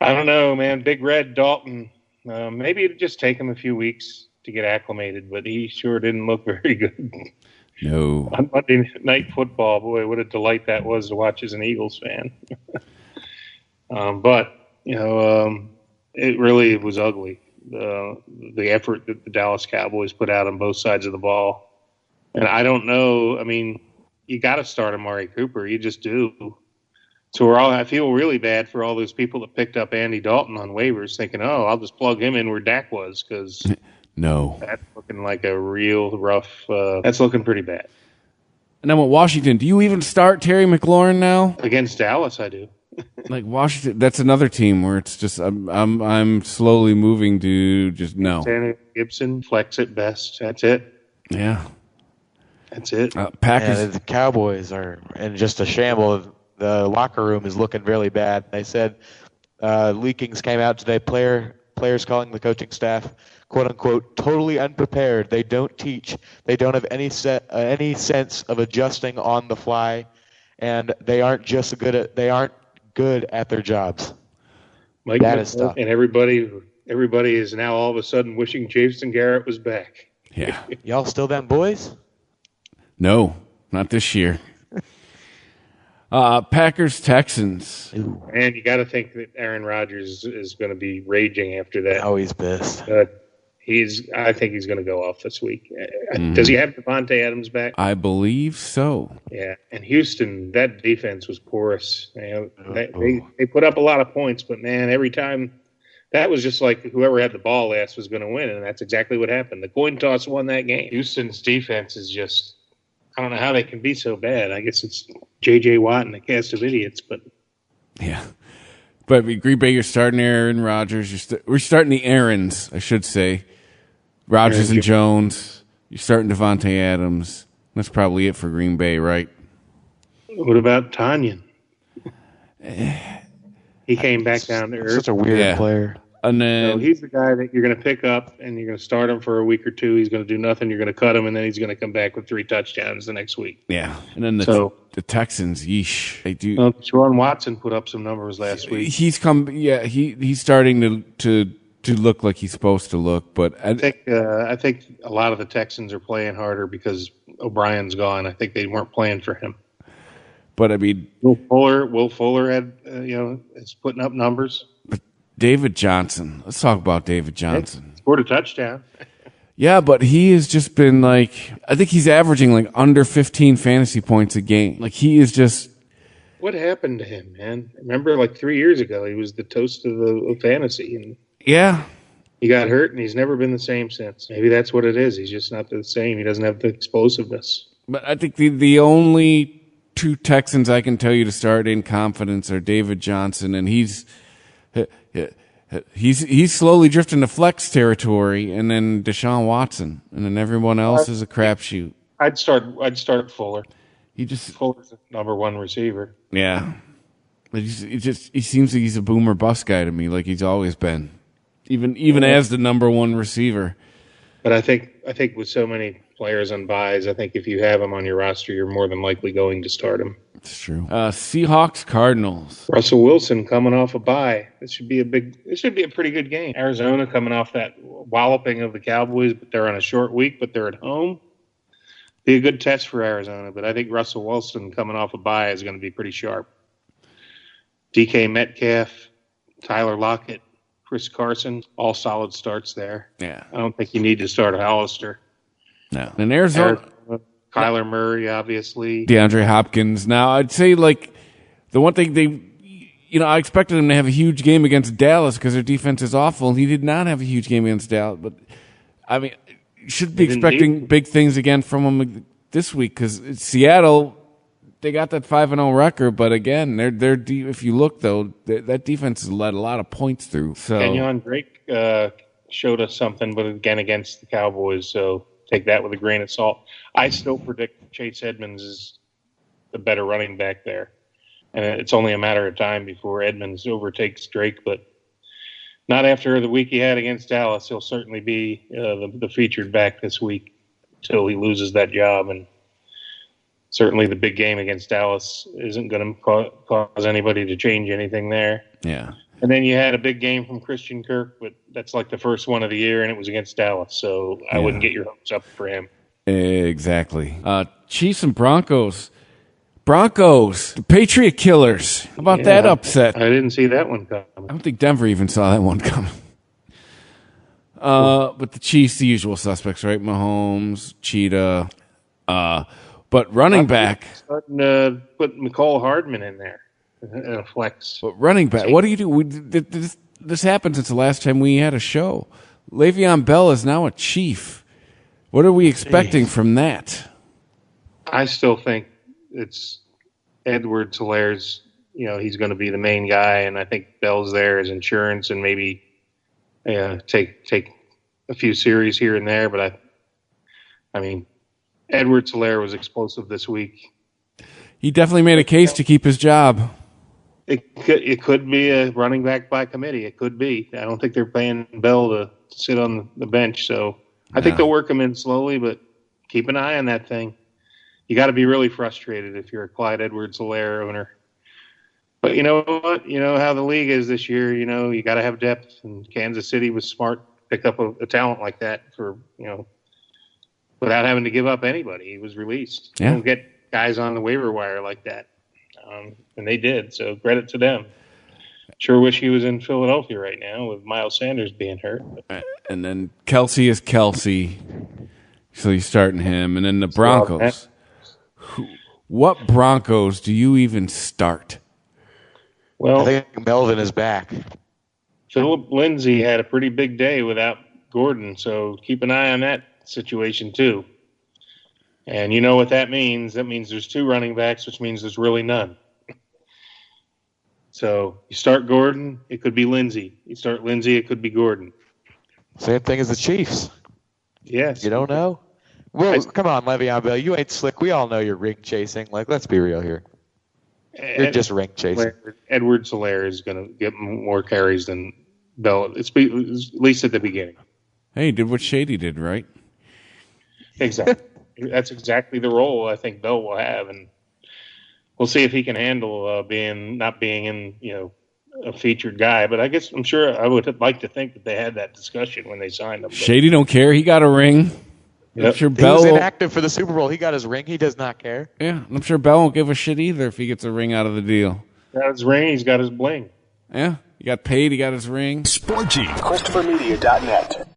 I don't know, man. Big Red Dalton. Maybe it'd just take him a few weeks to get acclimated, but he sure didn't look very good. No. On Monday Night Football, boy, what a delight that was to watch as an Eagles fan. But it really was ugly. The effort that the Dallas Cowboys put out on both sides of the ball, and I don't know. I mean, you got to start Amari Cooper. You just do. So I feel really bad for all those people that picked up Andy Dalton on waivers, thinking, "Oh, I'll just plug him in where Dak was," because no, that's looking like a real rough. That's looking pretty bad. And then with Washington, do you even start Terry McLaurin now? Against Dallas, I do. Washington, that's another team where it's just I'm slowly moving to just no. Tanner Gibson, flex at best. That's it. Yeah, that's it. Packers. Yeah, the Cowboys are in just a shamble. The locker room is looking really bad. They said leakings came out today. Players calling the coaching staff, quote unquote, totally unprepared. They don't teach. They don't have any sense of adjusting on the fly, and they aren't good at their jobs. That is tough. And everybody is now all of a sudden wishing Jason Garrett was back. Yeah. Y'all still them boys? No, not this year. Packers Texans. And you got to think that Aaron Rodgers is going to be raging after that. Oh, he's pissed. I think he's going to go off this week. Does he have Devontae Adams back? I believe so. Yeah, and Houston, that defense was porous. They put up a lot of points, but man, every time that was just like whoever had the ball last was going to win, and that's exactly what happened. The coin toss won that game. Houston's defense is just, I don't know how they can be so bad. I guess it's J.J. Watt and the cast of idiots, but. Yeah. But Green Bay, you're starting Aaron Rodgers. We're starting the Aarons, I should say. Rodgers and Jones. You're starting Devontae Adams. That's probably it for Green Bay, right? What about Tanyan? He came back down to earth. Such a weird player. And then he's the guy that you're going to pick up, and you're going to start him for a week or two. He's going to do nothing. You're going to cut him, and then he's going to come back with 3 touchdowns the next week. Yeah, and then the Texans, yeesh, they do. Sharon Watson put up some numbers last week. He's come, yeah. He's starting to look like he's supposed to look. But I think a lot of the Texans are playing harder because O'Brien's gone. I think they weren't playing for him. But I mean, Will Fuller had is putting up numbers. But David Johnson. Let's talk about David Johnson. Scored a touchdown. Yeah, but he has just been like, I think he's averaging like under 15 fantasy points a game. Like he is just. What happened to him, man? Remember, like 3 years ago, he was the toast of fantasy, and yeah, he got hurt, and he's never been the same since. Maybe that's what it is. He's just not the same. He doesn't have the explosiveness. But I think the only 2 Texans I can tell you to start in confidence are David Johnson, and he's slowly drifting to flex territory, and then Deshaun Watson, and then everyone else is a crapshoot. I'd start Fuller. Fuller's the number 1 receiver. Yeah, but he seems like he's a boomer bust guy to me, like he's always been, even as the number 1 receiver. But I think with so many players on buys, I think if you have them on your roster, you're more than likely going to start them. It's true. Seahawks, Cardinals. Russell Wilson coming off a bye. It should be a pretty good game. Arizona coming off that walloping of the Cowboys, but they're on a short week, but they're at home. Be a good test for Arizona, but I think Russell Wilson coming off a bye is going to be pretty sharp. DK Metcalf, Tyler Lockett, Chris Carson, all solid starts there. Yeah. I don't think you need to start Hollister. No. In Arizona, Kyler Murray, obviously. DeAndre Hopkins. Now, I'd say, like, the one thing I expected him to have a huge game against Dallas because their defense is awful. He did not have a huge game against Dallas. But, I mean, you should be expecting big things again from him this week because Seattle, they got that 5-0 record. But, again, they're if you look, though, that defense has let a lot of points through. So Kenyon Drake showed us something, but again, against the Cowboys, so take that with a grain of salt. I still predict Chase Edmonds is the better running back there. And it's only a matter of time before Edmonds overtakes Drake, but not after the week he had against Dallas. He'll certainly be the featured back this week until he loses that job. And certainly the big game against Dallas isn't going to cause anybody to change anything there. Yeah. And then you had a big game from Christian Kirk, but that's like the first one of the year, and it was against Dallas. So I wouldn't get your hopes up for him. Exactly. Chiefs and Broncos. The Patriot Killers. How about that upset? I didn't see that one coming. I don't think Denver even saw that one coming. But the Chiefs, the usual suspects, right? Mahomes, Cheetah. But running back. Starting to put McCall Hardman in there. In a flex. But running back, what do you do? This happened since the last time we had a show. Le'Veon Bell is now a Chief. What are we expecting from that? I still think it's Edwards-Hilaire's, he's going to be the main guy, and I think Bell's there as insurance and maybe take a few series here and there. But I mean, Edwards-Hilaire was explosive this week. He definitely made a case to keep his job. It could be a running back by committee. It could be. I don't think they're paying Bell to sit on the bench. So I think they'll work him in slowly, but keep an eye on that thing. You got to be really frustrated if you're a Clyde Edwards-Helaire owner. But you know what? You know how the league is this year. You got to have depth. And Kansas City was smart to pick up a talent like that for, without having to give up anybody. He was released. Yeah. You don't get guys on the waiver wire like that. And they did, so credit to them. Sure wish he was in Philadelphia right now with Miles Sanders being hurt. And then Kelsey is Kelsey, so you're starting him. And then the Broncos. What Broncos do you even start? Well, I think Melvin is back. Philip Lindsay had a pretty big day without Gordon, so keep an eye on that situation too. And you know what that means. That means there's 2 running backs, which means there's really none. So you start Gordon, it could be Lindsay. You start Lindsay, it could be Gordon. Same thing as the Chiefs. Yes. You don't know? Well, come on, Le'Veon Bell. You ain't slick. We all know you're ring chasing. Like, let's be real here. You're just ring chasing. Edwards-Helaire is going to get more carries than Bell, at least at the beginning. Hey, he did what Shady did, right? Exactly. That's exactly the role I think Bell will have, and we'll see if he can handle not being in a featured guy. But I'm sure I would like to think that they had that discussion when they signed him. Shady don't care. He got a ring. Yep. I'm sure He Bell was inactive for the Super Bowl. He got his ring. He does not care. Yeah, I'm sure Bell won't give a shit either if he gets a ring out of the deal. Got his ring. He's got his bling. Yeah, he got paid. He got his ring. Sporgy. ChristopherMedia.net.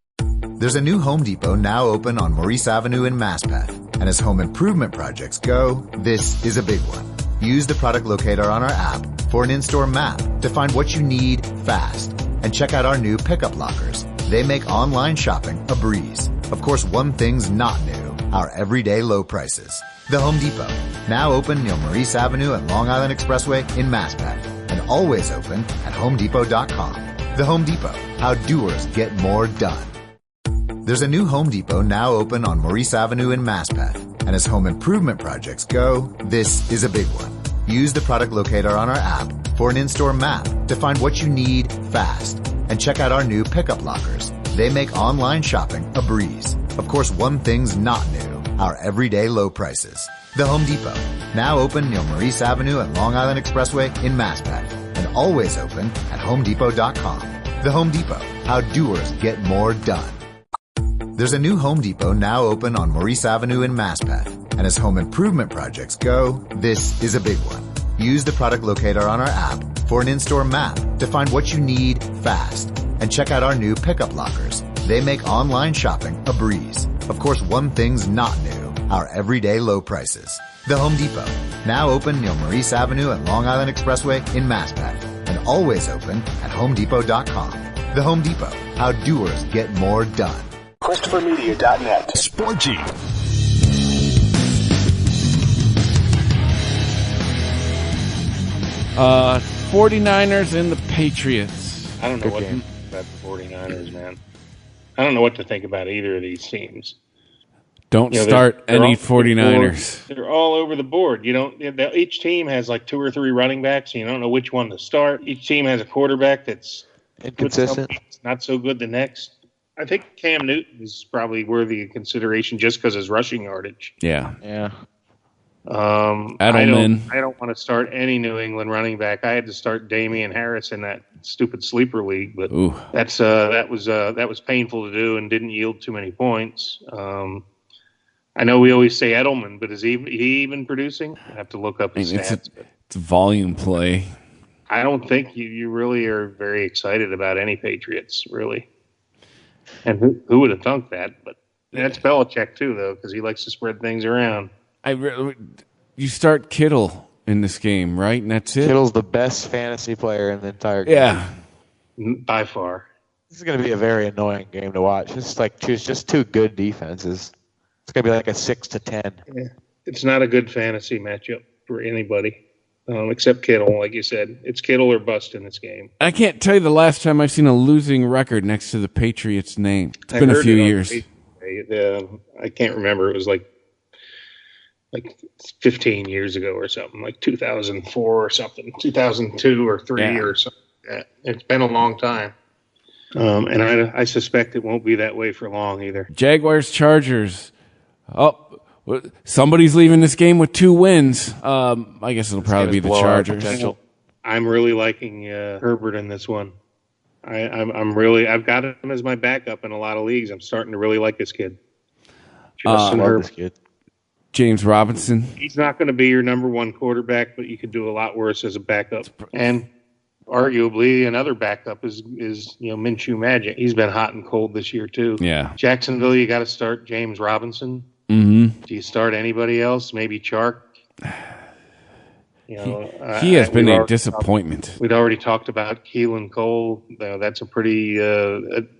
There's a new Home Depot now open on Maurice Avenue in Masspeth. And as home improvement projects go, this is a big one. Use the product locator on our app for an in-store map to find what you need fast. And check out our new pickup lockers. They make online shopping a breeze. Of course, one thing's not new, our everyday low prices. The Home Depot, now open near Maurice Avenue and Long Island Expressway in Masspeth, and always open at HomeDepot.com. The Home Depot, how doers get more done. There's a new Home Depot now open on Maurice Avenue in Masspeth. And as home improvement projects go, this is a big one. Use the product locator on our app for an in-store map to find what you need fast. And check out our new pickup lockers. They make online shopping a breeze. Of course, one thing's not new, our everyday low prices. The Home Depot, now open near Maurice Avenue and Long Island Expressway in Masspeth. And always open at HomeDepot.com. The Home Depot, how doers get more done. There's a new Home Depot now open on Maurice Avenue in Masspeth. And as home improvement projects go, this is a big one. Use the product locator on our app for an in-store map to find what you need fast. And check out our new pickup lockers. They make online shopping a breeze. Of course, one thing's not new, our everyday low prices. The Home Depot, now open near Maurice Avenue and Long Island Expressway in Masspeth. And always open at HomeDepot.com. The Home Depot, how doers get more done. ChristopherMedia.net. Sporgy. Uh, 49ers and the Patriots. I don't know what to think about the 49ers, man. I don't know what to think about either of these teams. Don't start any 49ers. They're all over the board. Each team has like 2 or 3 running backs, and you don't know which one to start. Each team has a quarterback that's inconsistent, not so good the next. I think Cam Newton is probably worthy of consideration just because of his rushing yardage. Yeah. Edelman. I don't want to start any New England running back. I had to start Damian Harris in that stupid sleeper league, but that was painful to do and didn't yield too many points. I know we always say Edelman, but is he even producing? I have to look up his stats. It's a volume play. I don't think you really are very excited about any Patriots, really. And who would have thunk that? But that's Belichick too, though, because he likes to spread things around. You start Kittle in this game, right? And that's it. Kittle's the best fantasy player in the entire game. Yeah, by far. This is going to be a very annoying game to watch. It's just 2 good defenses. It's going to be like a 6-10. Yeah. It's not a good fantasy matchup for anybody, except Kittle, like you said. It's Kittle or bust in this game. I can't tell you the last time I've seen a losing record next to the Patriots' name. It's been a few years. I can't remember. It was like 15 years ago or something, like 2004 or something, 2002 or 3 or something like that. It's been a long time. And I suspect it won't be that way for long either. Jaguars, Chargers. Oh, somebody's leaving this game with 2 wins. I guess it'll probably be the Chargers. I'm really liking Herbert in this one. I've got him as my backup in a lot of leagues. I'm starting to really like this kid. Justin Herbert. This kid. James Robinson. He's not going to be your number 1 quarterback, but you could do a lot worse as a backup. And arguably another backup is Minshew Magic. He's been hot and cold this year too. Yeah. Jacksonville, you got to start James Robinson. Mm-hmm. Do you start anybody else? Maybe Chark. You know, he has been a disappointment. We'd already talked about Keelan Cole. That's a pretty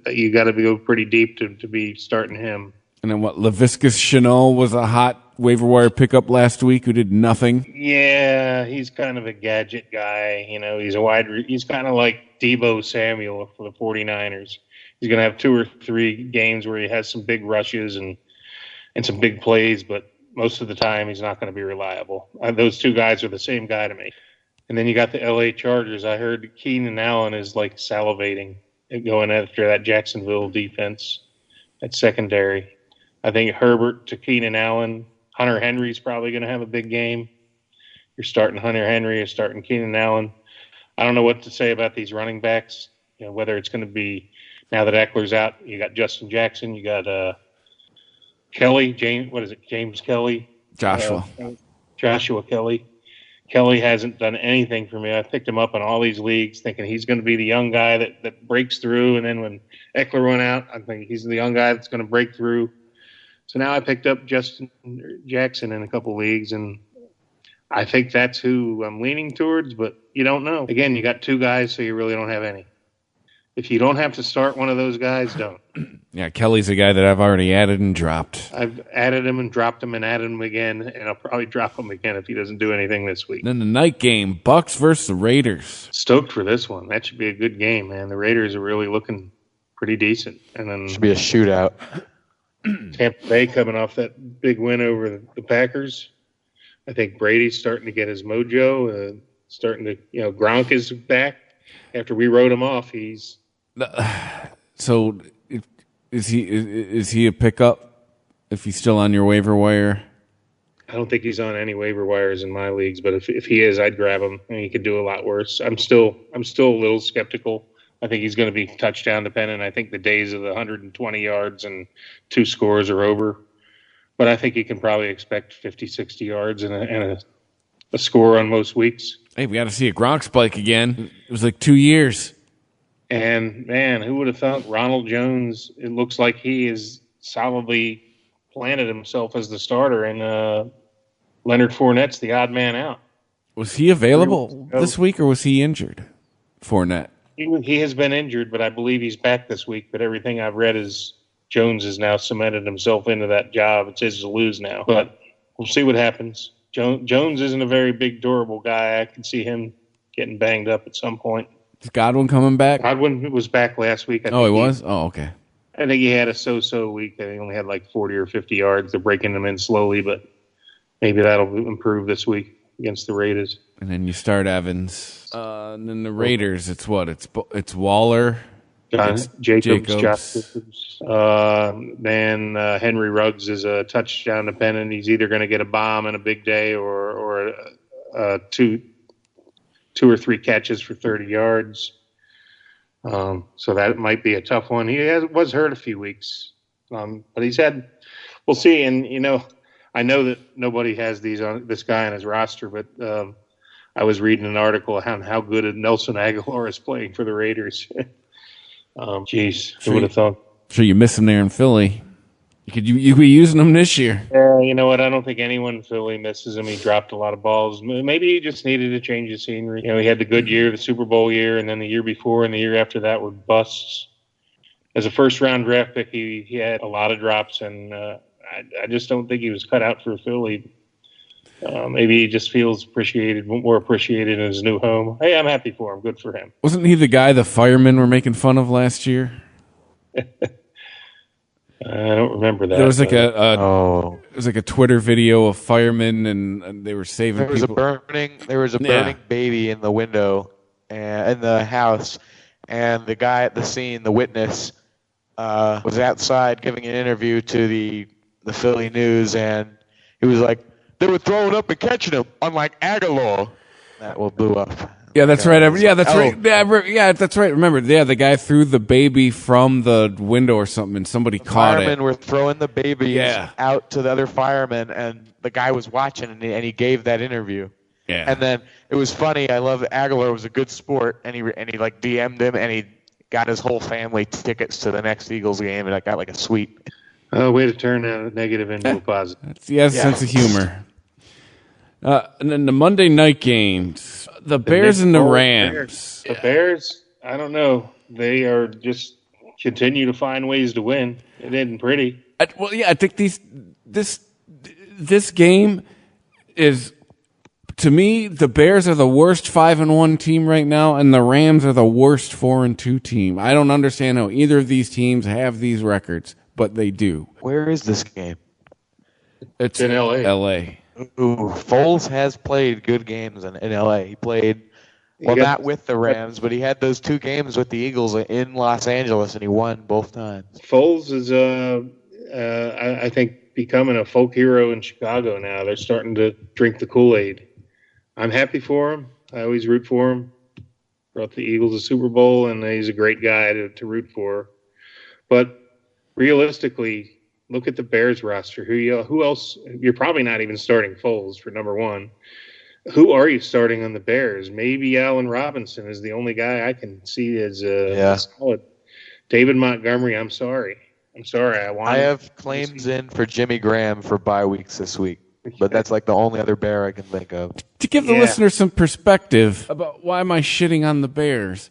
you got to go pretty deep to be starting him. And then what? Laviscus Chenault was a hot waiver wire pickup last week who did nothing. Yeah, he's kind of a gadget guy. You know, he's kind of like Deebo Samuel for the 49ers. He's going to have 2 or 3 games where he has some big rushes and some big plays, but most of the time he's not going to be reliable. Those 2 guys are the same guy to me. And then you got the LA Chargers. I heard Keenan Allen is like salivating going after that Jacksonville defense at secondary. I think Herbert to Keenan Allen. Hunter Henry's probably going to have a big game. You're starting Hunter Henry, you're starting Keenan Allen. I don't know what to say about these running backs. You know, whether it's going to be now that Eckler's out, you got Justin Jackson, you got Kelly, James Kelly? Joshua Kelly. Kelly hasn't done anything for me. I picked him up in all these leagues thinking he's going to be the young guy that breaks through. And then when Eckler went out, I think he's the young guy that's going to break through. So now I picked up Justin Jackson in a couple leagues, and I think that's who I'm leaning towards, but you don't know. Again, you got 2 guys, so you really don't have any. If you don't have to start one of those guys, don't. Yeah, Kelly's a guy that I've already added and dropped. I've added him and dropped him and added him again, and I'll probably drop him again if he doesn't do anything this week. Then the night game, Bucks versus the Raiders. Stoked for this one. That should be a good game, man. The Raiders are really looking pretty decent. And then should be a shootout. Tampa Bay coming off that big win over the Packers. I think Brady's starting to get his mojo, starting to, Gronk is back. After we wrote him off, he's... So is he a pickup if he's still on your waiver wire? I don't think he's on any waiver wires in my leagues, but if he is, I'd grab him. I mean, he could do a lot worse. I'm still a little skeptical. I think he's going to be touchdown dependent. I think the days of the 120 yards and 2 scores are over. But I think you can probably expect 50, 60 yards and a score on most weeks. Hey, we got to see a Gronk spike again. It was like 2 years. And, man, who would have thought Ronald Jones, it looks like he is solidly planted himself as the starter, and Leonard Fournette's the odd man out. Was he available this week, or was he injured, Fournette? He has been injured, but I believe he's back this week. But everything I've read is Jones has now cemented himself into that job. It's his to lose now. But we'll see what happens. Jones isn't a very big, durable guy. I can see him getting banged up at some point. Is Godwin coming back? Godwin was back last week. He was? Oh, okay. I think he had a so-so week. He only had like 40 or 50 yards. They're breaking them in slowly, but maybe that'll improve this week against the Raiders. And then you start Evans. And then the Raiders, it's what? It's Waller. Jacobs. Then Henry Ruggs is a touchdown dependent. He's either going to get a bomb in a big day or 2 or 3 catches for 30 yards. So that might be a tough one. He was hurt a few weeks, but he's had. We'll see. And I know that nobody has this guy on his roster, but I was reading an article on how good Nelson Aguilar is playing for the Raiders. Who would have thought? Sure, you miss him there in Philly. You could be using him this year. You know what? I don't think anyone in Philly misses him. He dropped a lot of balls. Maybe he just needed to change the scenery. He had the good year, the Super Bowl year, and then the year before and the year after that were busts. As a first-round draft pick, he had a lot of drops, and I just don't think he was cut out for Philly. Maybe he just feels more appreciated in his new home. Hey, I'm happy for him. Good for him. Wasn't he the guy the firemen were making fun of last year? I don't remember that. There was like it was like a Twitter video of firemen, and they were saving There was people. There was a burning baby in the window in the house, and the guy at the scene, the witness, was outside giving an interview to the Philly News, and he was like, they were throwing up and catching him, unlike Aguilar. That blew up. Yeah, that's right. Yeah, that's right. Yeah, that's right. Remember, the guy threw the baby from the window or something, and somebody caught it. Firemen were throwing the babies out to the other firemen, and the guy was watching, and he gave that interview. Yeah. And then it was funny. I love Aguilar was a good sport, and he like DM'd him, and he got his whole family tickets to the next Eagles game, and I got like a suite. Way to turn a negative into a positive. He has a sense of humor. And then the Monday night games, the Bears and the Rams. The Bears, I don't know. They are just continue to find ways to win. It isn't pretty. I think this game is, to me, the Bears are the worst 5-1 team right now, and the Rams are the worst 4-2 team. I don't understand how either of these teams have these records, but they do. Where is this game? It's in L.A. L.A. Ooh, Foles has played good games in L.A. He played, not with the Rams, but he had those 2 games with the Eagles in Los Angeles, and he won both times. Foles is, I think, becoming a folk hero in Chicago now. They're starting to drink the Kool-Aid. I'm happy for him. I always root for him. Brought the Eagles a Super Bowl, and he's a great guy to root for. But realistically, look at the Bears roster. Who else? You're probably not even starting Foles for number one. Who are you starting on the Bears? Maybe Allen Robinson is the only guy I can see as solid. David Montgomery, I'm sorry. I have claims in for Jimmy Graham for bye weeks this week, but that's like the only other Bear I can think of. To give the listener some perspective about why am I shitting on the Bears,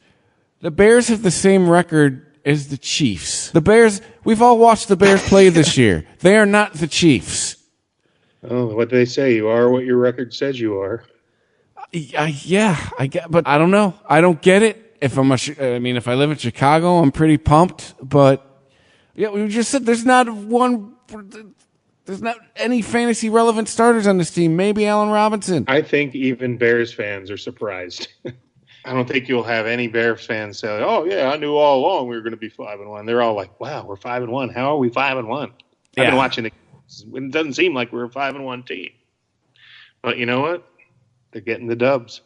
the Bears have the same record as the Chiefs. The Bears, we've all watched the Bears play this year. They are not the Chiefs. Oh, what do they say? You are what your record says you are. I get, but I don't know. I don't get it. If I live in Chicago, I'm pretty pumped. But yeah, we just said there's not any fantasy relevant starters on this team. Maybe Allen Robinson. I think even Bears fans are surprised. I don't think you'll have any Bears fans say, "Oh yeah, I knew all along we were going to be 5-1." They're all like, "Wow, we're 5-1. How are we 5-1?" I've been watching it. It doesn't seem like we're a 5-1 team. But you know what? They're getting the dubs.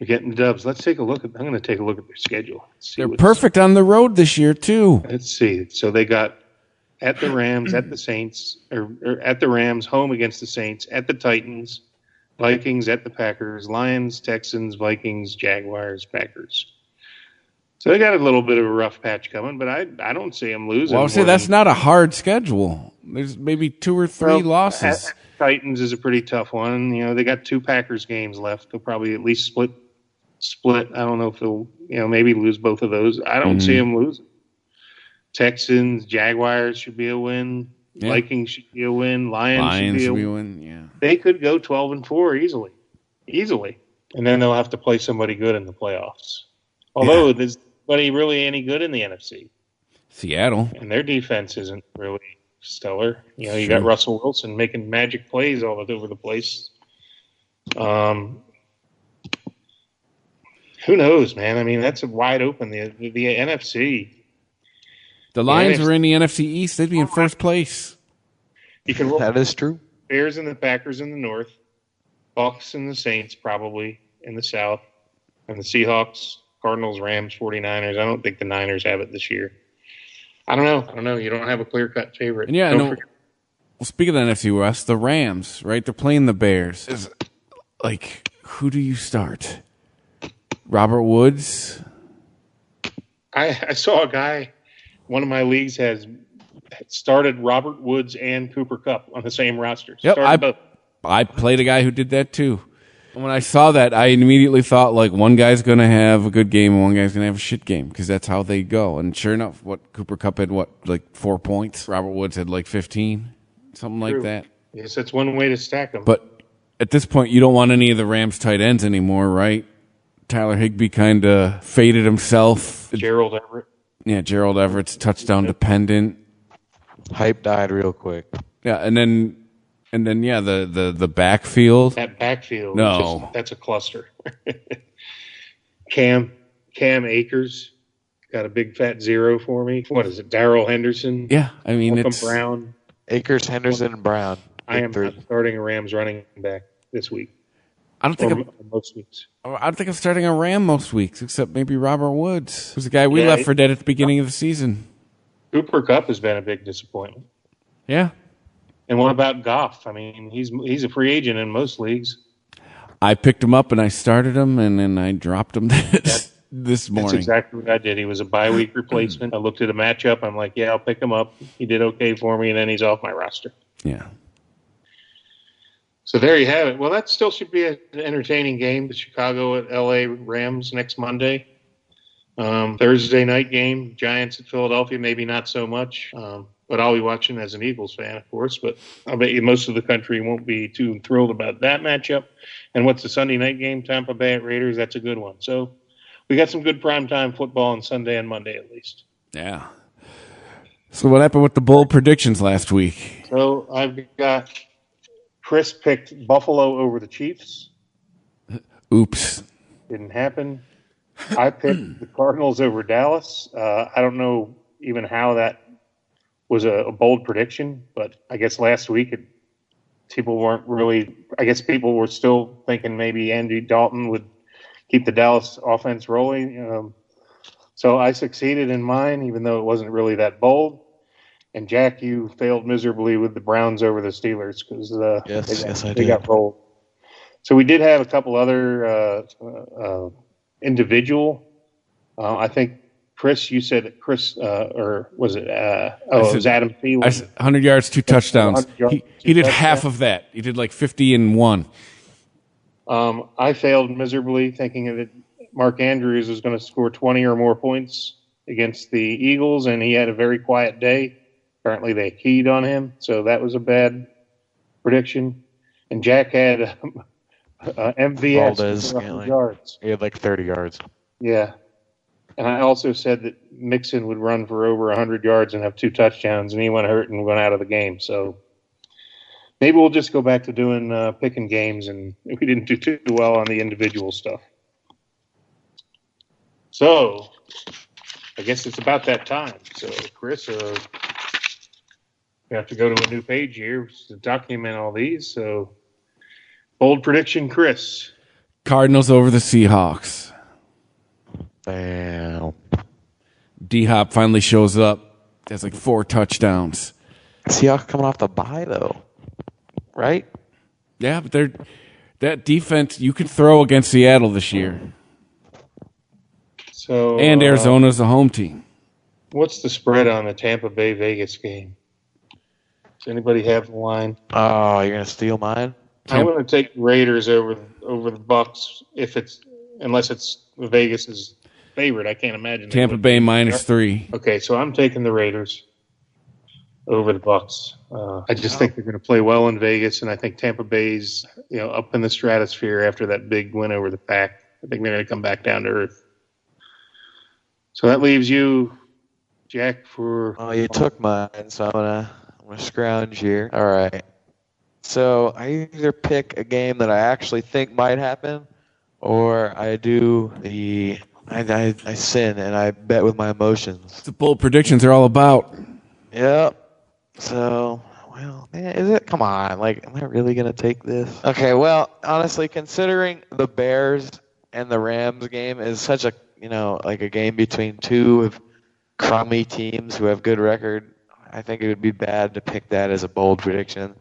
Let's take a look. I'm going to take a look at their schedule. They're perfect on the road this year too. Let's see. So they got at the Rams, at the Saints, or at the Rams, home against the Saints, at the Titans, Vikings, at the Packers, Lions, Texans, Vikings, Jaguars, Packers. So they got a little bit of a rough patch coming, but I don't see them losing. Well, I'll say that's not a hard schedule. There's maybe 2 or 3 losses. At Titans is a pretty tough one. You know, they got 2 Packers games left. They'll probably at least split. I don't know if they'll, maybe lose both of those. I don't see them losing. Texans, Jaguars should be a win. Yeah. Vikings should be a win. Lions should be a win. Yeah. They could go 12-4 easily. And then they'll have to play somebody good in the playoffs. Although there's nobody really any good in the NFC. Seattle. And their defense isn't really stellar. You got Russell Wilson making magic plays all over the place. Who knows, man? I mean, that's wide open. The NFC. The Lions were in the NFC East. They'd be in first place. You can roll that is true. Bears and the Packers in the North. Bucks and the Saints probably in the South. And the Seahawks, Cardinals, Rams, 49ers. I don't think the Niners have it this year. I don't know. You don't have a clear-cut favorite. And well, speaking of the NFC West, the Rams, right? They're playing the Bears. Who do you start? Robert Woods? I saw a guy, one of my leagues has started Robert Woods and Cooper Kupp on the same roster. Yep, I played a guy who did that too. When I saw that, I immediately thought, one guy's going to have a good game and one guy's going to have a shit game because that's how they go. And sure enough, Cooper Kupp had, 4 points? Robert Woods had, 15? Something like that. Yes, that's one way to stack them. But at this point, you don't want any of the Rams tight ends anymore, right? Tyler Higbee kind of faded himself. Gerald Everett. Yeah, Gerald Everett's touchdown dependent. Hype died real quick. Yeah, and then the backfield. That backfield. No. That's a cluster. Cam Akers got a big fat 0 for me. What is it? Darrell Henderson. Yeah, I mean Malcolm Brown. Akers, Henderson, and Brown. I am starting a Rams running back this week. Most weeks. I don't think I'm starting a Ram most weeks, except maybe Robert Woods, who's the guy we left for dead at the beginning of the season. Cooper Kupp has been a big disappointment. Yeah. And what about Goff? I mean, he's a free agent in most leagues. I picked him up and I started him, and then I dropped him this morning. That's exactly what I did. He was a bye week replacement. I looked at a matchup. I'm like, yeah, I'll pick him up. He did okay for me, and then he's off my roster. Yeah. So there you have it. Well, that still should be an entertaining game. The Chicago at L.A. Rams next Monday. Thursday night game, Giants at Philadelphia, maybe not so much. But I'll be watching as an Eagles fan, of course. But I'll bet you most of the country won't be too thrilled about that matchup. And what's the Sunday night game? Tampa Bay at Raiders. That's a good one. So we got some good primetime football on Sunday and Monday at least. Yeah. So what happened with the bold predictions last week? So I've got Chris picked Buffalo over the Chiefs. Oops. Didn't happen. I picked the Cardinals over Dallas. I don't know even how that was a bold prediction, but I guess last week people weren't really – I guess people were still thinking maybe Andy Dalton would keep the Dallas offense rolling. So I succeeded in mine, even though it wasn't really that bold. And Jack, you failed miserably with the Browns over the Steelers because they got rolled. So we did have a couple other individual. I think Chris, you said Chris, or was it? It was Adam Thielen. I said 100 yards, 2 touchdowns. He did half of that. He did like 50 and 1. I failed miserably, thinking that Mark Andrews was going to score 20 or more points against the Eagles, and he had a very quiet day. Apparently they keyed on him, so that was a bad prediction. And Jack had MVS for 100 yards. He had like 30 yards. Yeah. And I also said that Mixon would run for over 100 yards and have 2 touchdowns, and he went hurt and went out of the game. So maybe we'll just go back to doing picking games, and we didn't do too well on the individual stuff. So I guess it's about that time. So, Chris, we have to go to a new page here to document all these. So, bold prediction, Chris. Cardinals over the Seahawks. Damn. D-Hop finally shows up. Has like 4 touchdowns. Seahawks coming off the bye, though. Right? Yeah, but that defense, you can throw against Seattle this year. So, and Arizona's a home team. What's the spread on the Tampa Bay Vegas game? Does anybody have the line? Oh, you're gonna steal mine? I'm going to take Raiders over the Bucks unless it's Vegas's favorite. I can't imagine. Tampa Bay -3. Okay, so I'm taking the Raiders over the Bucks. I just think they're going to play well in Vegas, and I think Tampa Bay's up in the stratosphere after that big win over the Pack. I think they're going to come back down to earth. So that leaves you, Jack, for. Oh, you took mine, so I'm gonna scrounge here. All right. So I either pick a game that I actually think might happen, or I do I sin and I bet with my emotions. It's the bold predictions are all about. Yep. So, well, man, is it? Come on. Like, am I really going to take this? Okay, well, honestly, considering the Bears and the Rams game is such a, like a game between two of crummy teams who have good record, I think it would be bad to pick that as a bold prediction.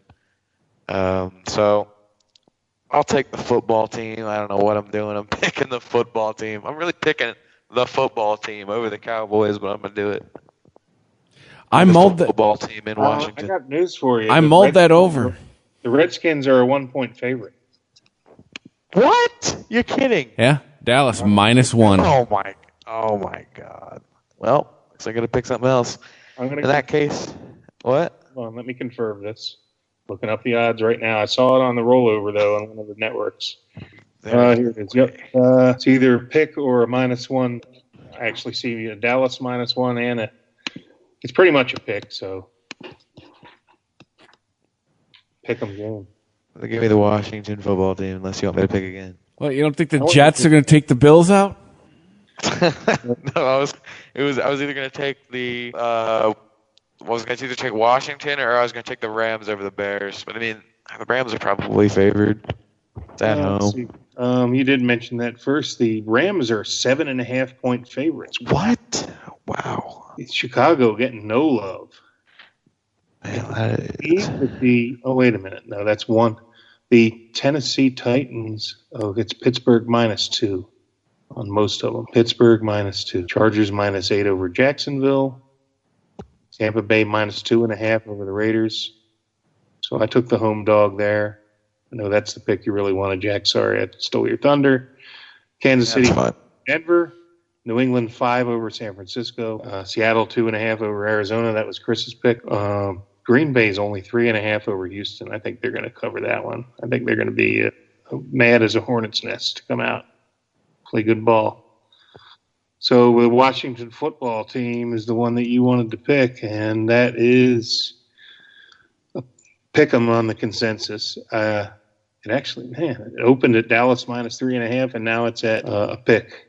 So I'll take the football team. I don't know what I'm doing. I'm picking the football team. I'm really picking the football team over the Cowboys, but I'm going to do it. I mulled the football team in Washington. I got news for you. I mulled that over. The Redskins are a 1-point favorite. What? You're kidding? Yeah, Dallas -1. Oh my God. Well, looks like I got to pick something else. In that case, what? Hold on, let me confirm this. Looking up the odds right now. I saw it on the rollover though on one of the networks. Here it is. Yep. It's either a pick or a -1. I actually see a Dallas -1 and it's pretty much a pick. So pick 'em game. Give me the Washington football team unless you want me to pick again. Well, you don't think the Jets are going to take the Bills out? No, I was either going to take the I was going to either take Washington or I was going to take the Rams over the Bears. But I mean, the Rams are probably favored. It's at home. You did mention that first. The Rams are 7.5-point favorites. What? Wow. It's Chicago getting no love. Man, oh, wait a minute. No, that's one. The Tennessee Titans. Oh, it's Pittsburgh -2 on most of them. Pittsburgh -2. Chargers -8 over Jacksonville. Tampa Bay -2.5 over the Raiders. So I took the home dog there. I know that's the pick you really wanted, Jack. Sorry, I stole your thunder. Kansas City, Denver. New England 5 over San Francisco. Seattle 2.5 over Arizona. That was Chris's pick. Green Bay's only 3.5 over Houston. I think they're going to cover that one. I think they're going to be mad as a hornet's nest to come out, play good ball. So the Washington football team is the one that you wanted to pick, and that is a pick 'em on the consensus. It actually, it opened at Dallas minus 3.5, and now it's at a pick.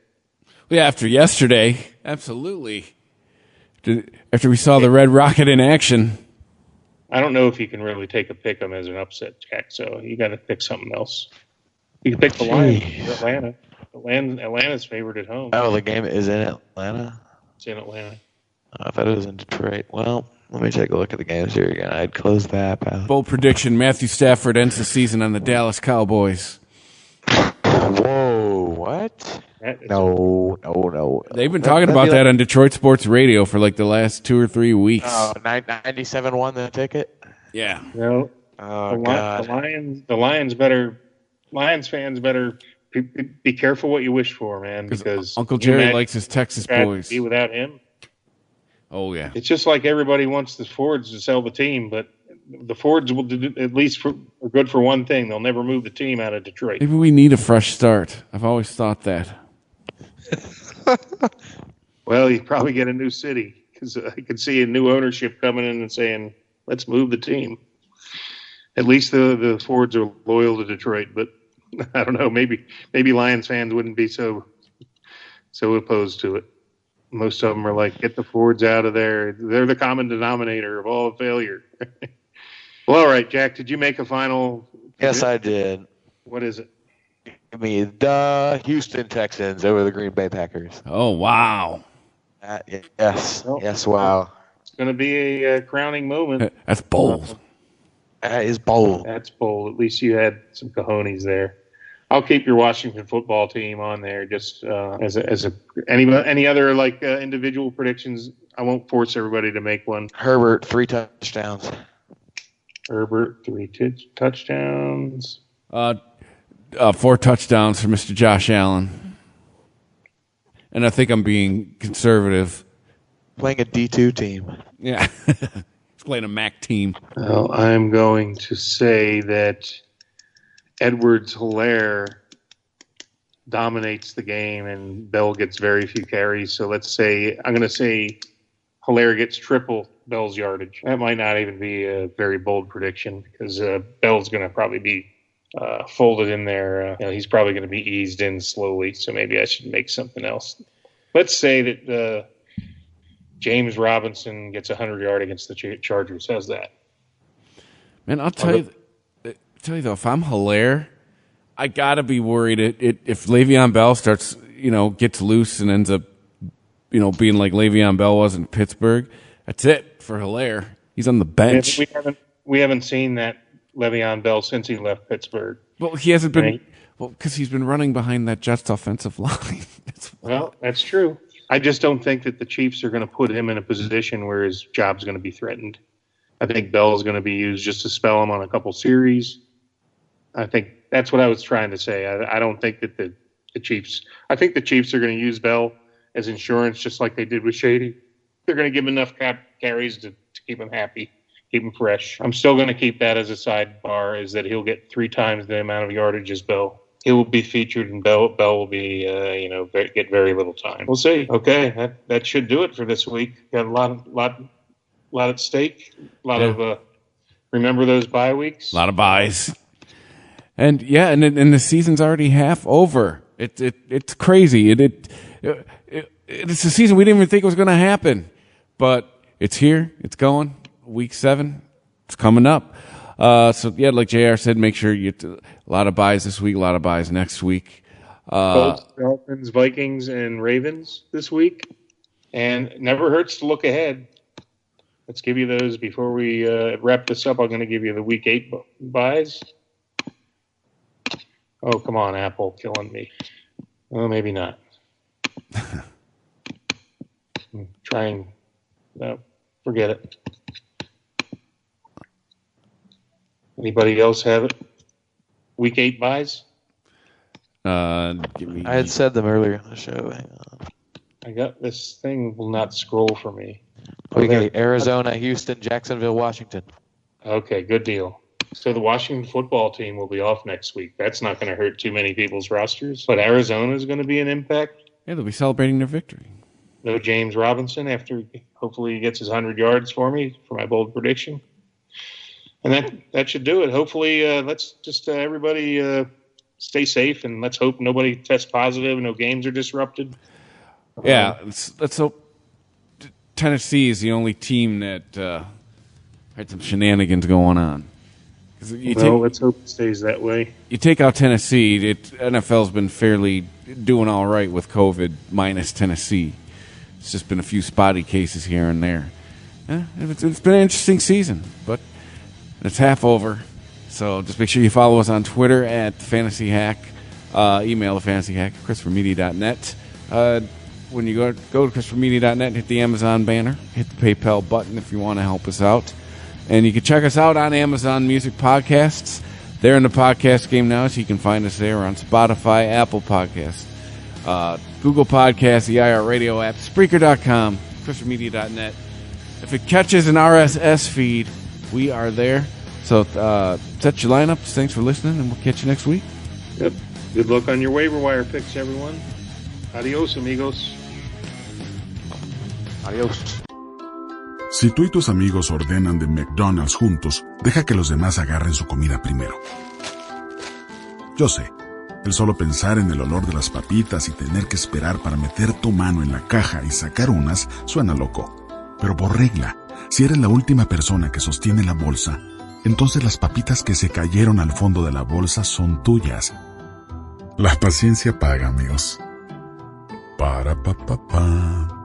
Yeah, after yesterday, absolutely. After we saw the Red Rocket in action. I don't know if you can really take a pick 'em as an upset, Jack, so you got to pick something else. You can pick the Lions, Atlanta. Atlanta's favored at home. Oh, the game is in Atlanta? It's in Atlanta. I thought it was in Detroit. Well, let me take a look at the games here again. I'd close the app out. Bold prediction, Matthew Stafford ends the season on the Dallas Cowboys. Whoa, what? No. They've been talking about that on Detroit Sports Radio for like the last 2 or 3 weeks. 97 won the ticket? Yeah. No. Oh, God. Lions fans better be careful what you wish for, man, because Uncle Jerry likes his Texas boys. Be without him. Oh, yeah. It's just like everybody wants the Fords to sell the team, but the Fords will do, at least are good for one thing. They'll never move the team out of Detroit. Maybe we need a fresh start. I've always thought that. Well, you probably get a new city, because I could see a new ownership coming in and saying, let's move the team. At least the Fords are loyal to Detroit, but I don't know. Maybe Lions fans wouldn't be so opposed to it. Most of them are like, get the Fords out of there. They're the common denominator of all failure. Well, all right, Jack, did you make a final? Yes, I did. What is it? Give me the Houston Texans over the Green Bay Packers. Oh, wow. Yes. Yes, wow. It's going to be a crowning moment. That's bold. That is bold. That's bold. At least you had some cojones there. I'll keep your Washington football team on there just as any other like individual predictions. I won't force everybody to make one. Herbert 3 touchdowns. Herbert 3 touchdowns. 4 touchdowns for Mr. Josh Allen. And I think I'm being conservative. Playing a D2 team. Yeah. He's playing a MAC team. Well, I'm going to say that Edwards-Helaire dominates the game and Bell gets very few carries. So I'm going to say Helaire gets triple Bell's yardage. That might not even be a very bold prediction because Bell's going to probably be folded in there. He's probably going to be eased in slowly. So maybe I should make something else. Let's say that James Robinson gets 100-yard against the Chargers. How's that? Man, I'll tell you though, if I'm Helaire, I gotta be worried if Le'Veon Bell starts, gets loose and ends up, being like Le'Veon Bell was in Pittsburgh. That's it for Helaire. He's on the bench. We haven't seen that Le'Veon Bell since he left Pittsburgh. Well, he hasn't been. Well, because he's been running behind that Jets offensive line. That's true. I just don't think that the Chiefs are going to put him in a position where his job's going to be threatened. I think Bell is going to be used just to spell him on a couple series. I think that's what I was trying to say. I don't think that the Chiefs – I think the Chiefs are going to use Bell as insurance just like they did with Shady. They're going to give him enough carries to keep him happy, keep him fresh. I'm still going to keep that as a sidebar, is that he'll get 3 times the amount of yardage as Bell. He will be featured, and Bell will be, get very little time. We'll see. Okay, that should do it for this week. Got a lot at stake. A lot of remember those bye weeks. A lot of byes. And and the season's already half over. It's crazy. It's a season we didn't even think was going to happen, but it's here. It's going. Week 7. It's coming up. Like JR said, make sure you get a lot of buys this week, a lot of buys next week. Colts, Dolphins, Vikings, and Ravens this week. And it never hurts to look ahead. Let's give you those before we wrap this up. I'm going to give you the Week 8 buys. Oh, come on, Apple, killing me. Well, maybe not. I'm trying. No, forget it. Anybody else have it? Week 8 buys? I had said them earlier in the show. Hang on. I got this thing will not scroll for me. Okay, Arizona, Houston, Jacksonville, Washington. Okay, good deal. So the Washington football team will be off next week. That's not going to hurt too many people's rosters. But Arizona is going to be an impact. Yeah, they'll be celebrating their victory. No James Robinson after hopefully he gets his 100 yards for me for my bold prediction. And that should do it. Hopefully, let's just everybody stay safe, and let's hope nobody tests positive, no games are disrupted. Yeah, let's hope Tennessee is the only team that had some shenanigans going on. Let's hope it stays that way. You take out Tennessee, NFL's been fairly doing all right with COVID, minus Tennessee. It's just been a few spotty cases here and there. It's been an interesting season, but it's half over. So just make sure you follow us on Twitter at Fantasy Hack. Email the Fantasy Hack at ChristopherMedia.net. When you go to ChristopherMedia.net, hit the Amazon banner, hit the PayPal button if you want to help us out. And you can check us out on Amazon Music Podcasts. They're in the podcast game now, so you can find us there on Spotify, Apple Podcasts, Google Podcasts, the iHeartRadio app, Spreaker.com, ChristopherMedia.net. If it catches an RSS feed, we are there. So set your lineups. Thanks for listening, and we'll catch you next week. Yep. Good luck on your waiver wire picks, everyone. Adios, amigos. Adios. Si tú y tus amigos ordenan de McDonald's juntos, deja que los demás agarren su comida primero. Yo sé, el solo pensar en el olor de las papitas y tener que esperar para meter tu mano en la caja y sacar unas suena loco. Pero por regla, si eres la última persona que sostiene la bolsa, entonces las papitas que se cayeron al fondo de la bolsa son tuyas. La paciencia paga, amigos. Para pa pa pa.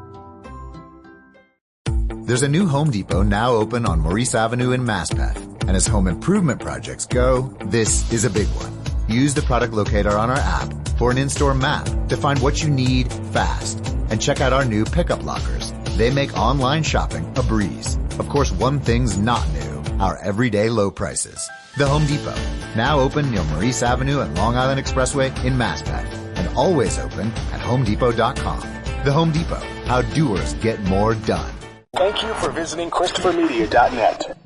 There's a new Home Depot now open on Maurice Avenue in Maspeth. And as home improvement projects go, this is a big one. Use the product locator on our app for an in-store map to find what you need fast. And check out our new pickup lockers. They make online shopping a breeze. Of course, one thing's not new, our everyday low prices. The Home Depot, now open near Maurice Avenue and Long Island Expressway in Maspeth. And always open at HomeDepot.com. The Home Depot, how doers get more done. Thank you for visiting ChristopherMedia.net.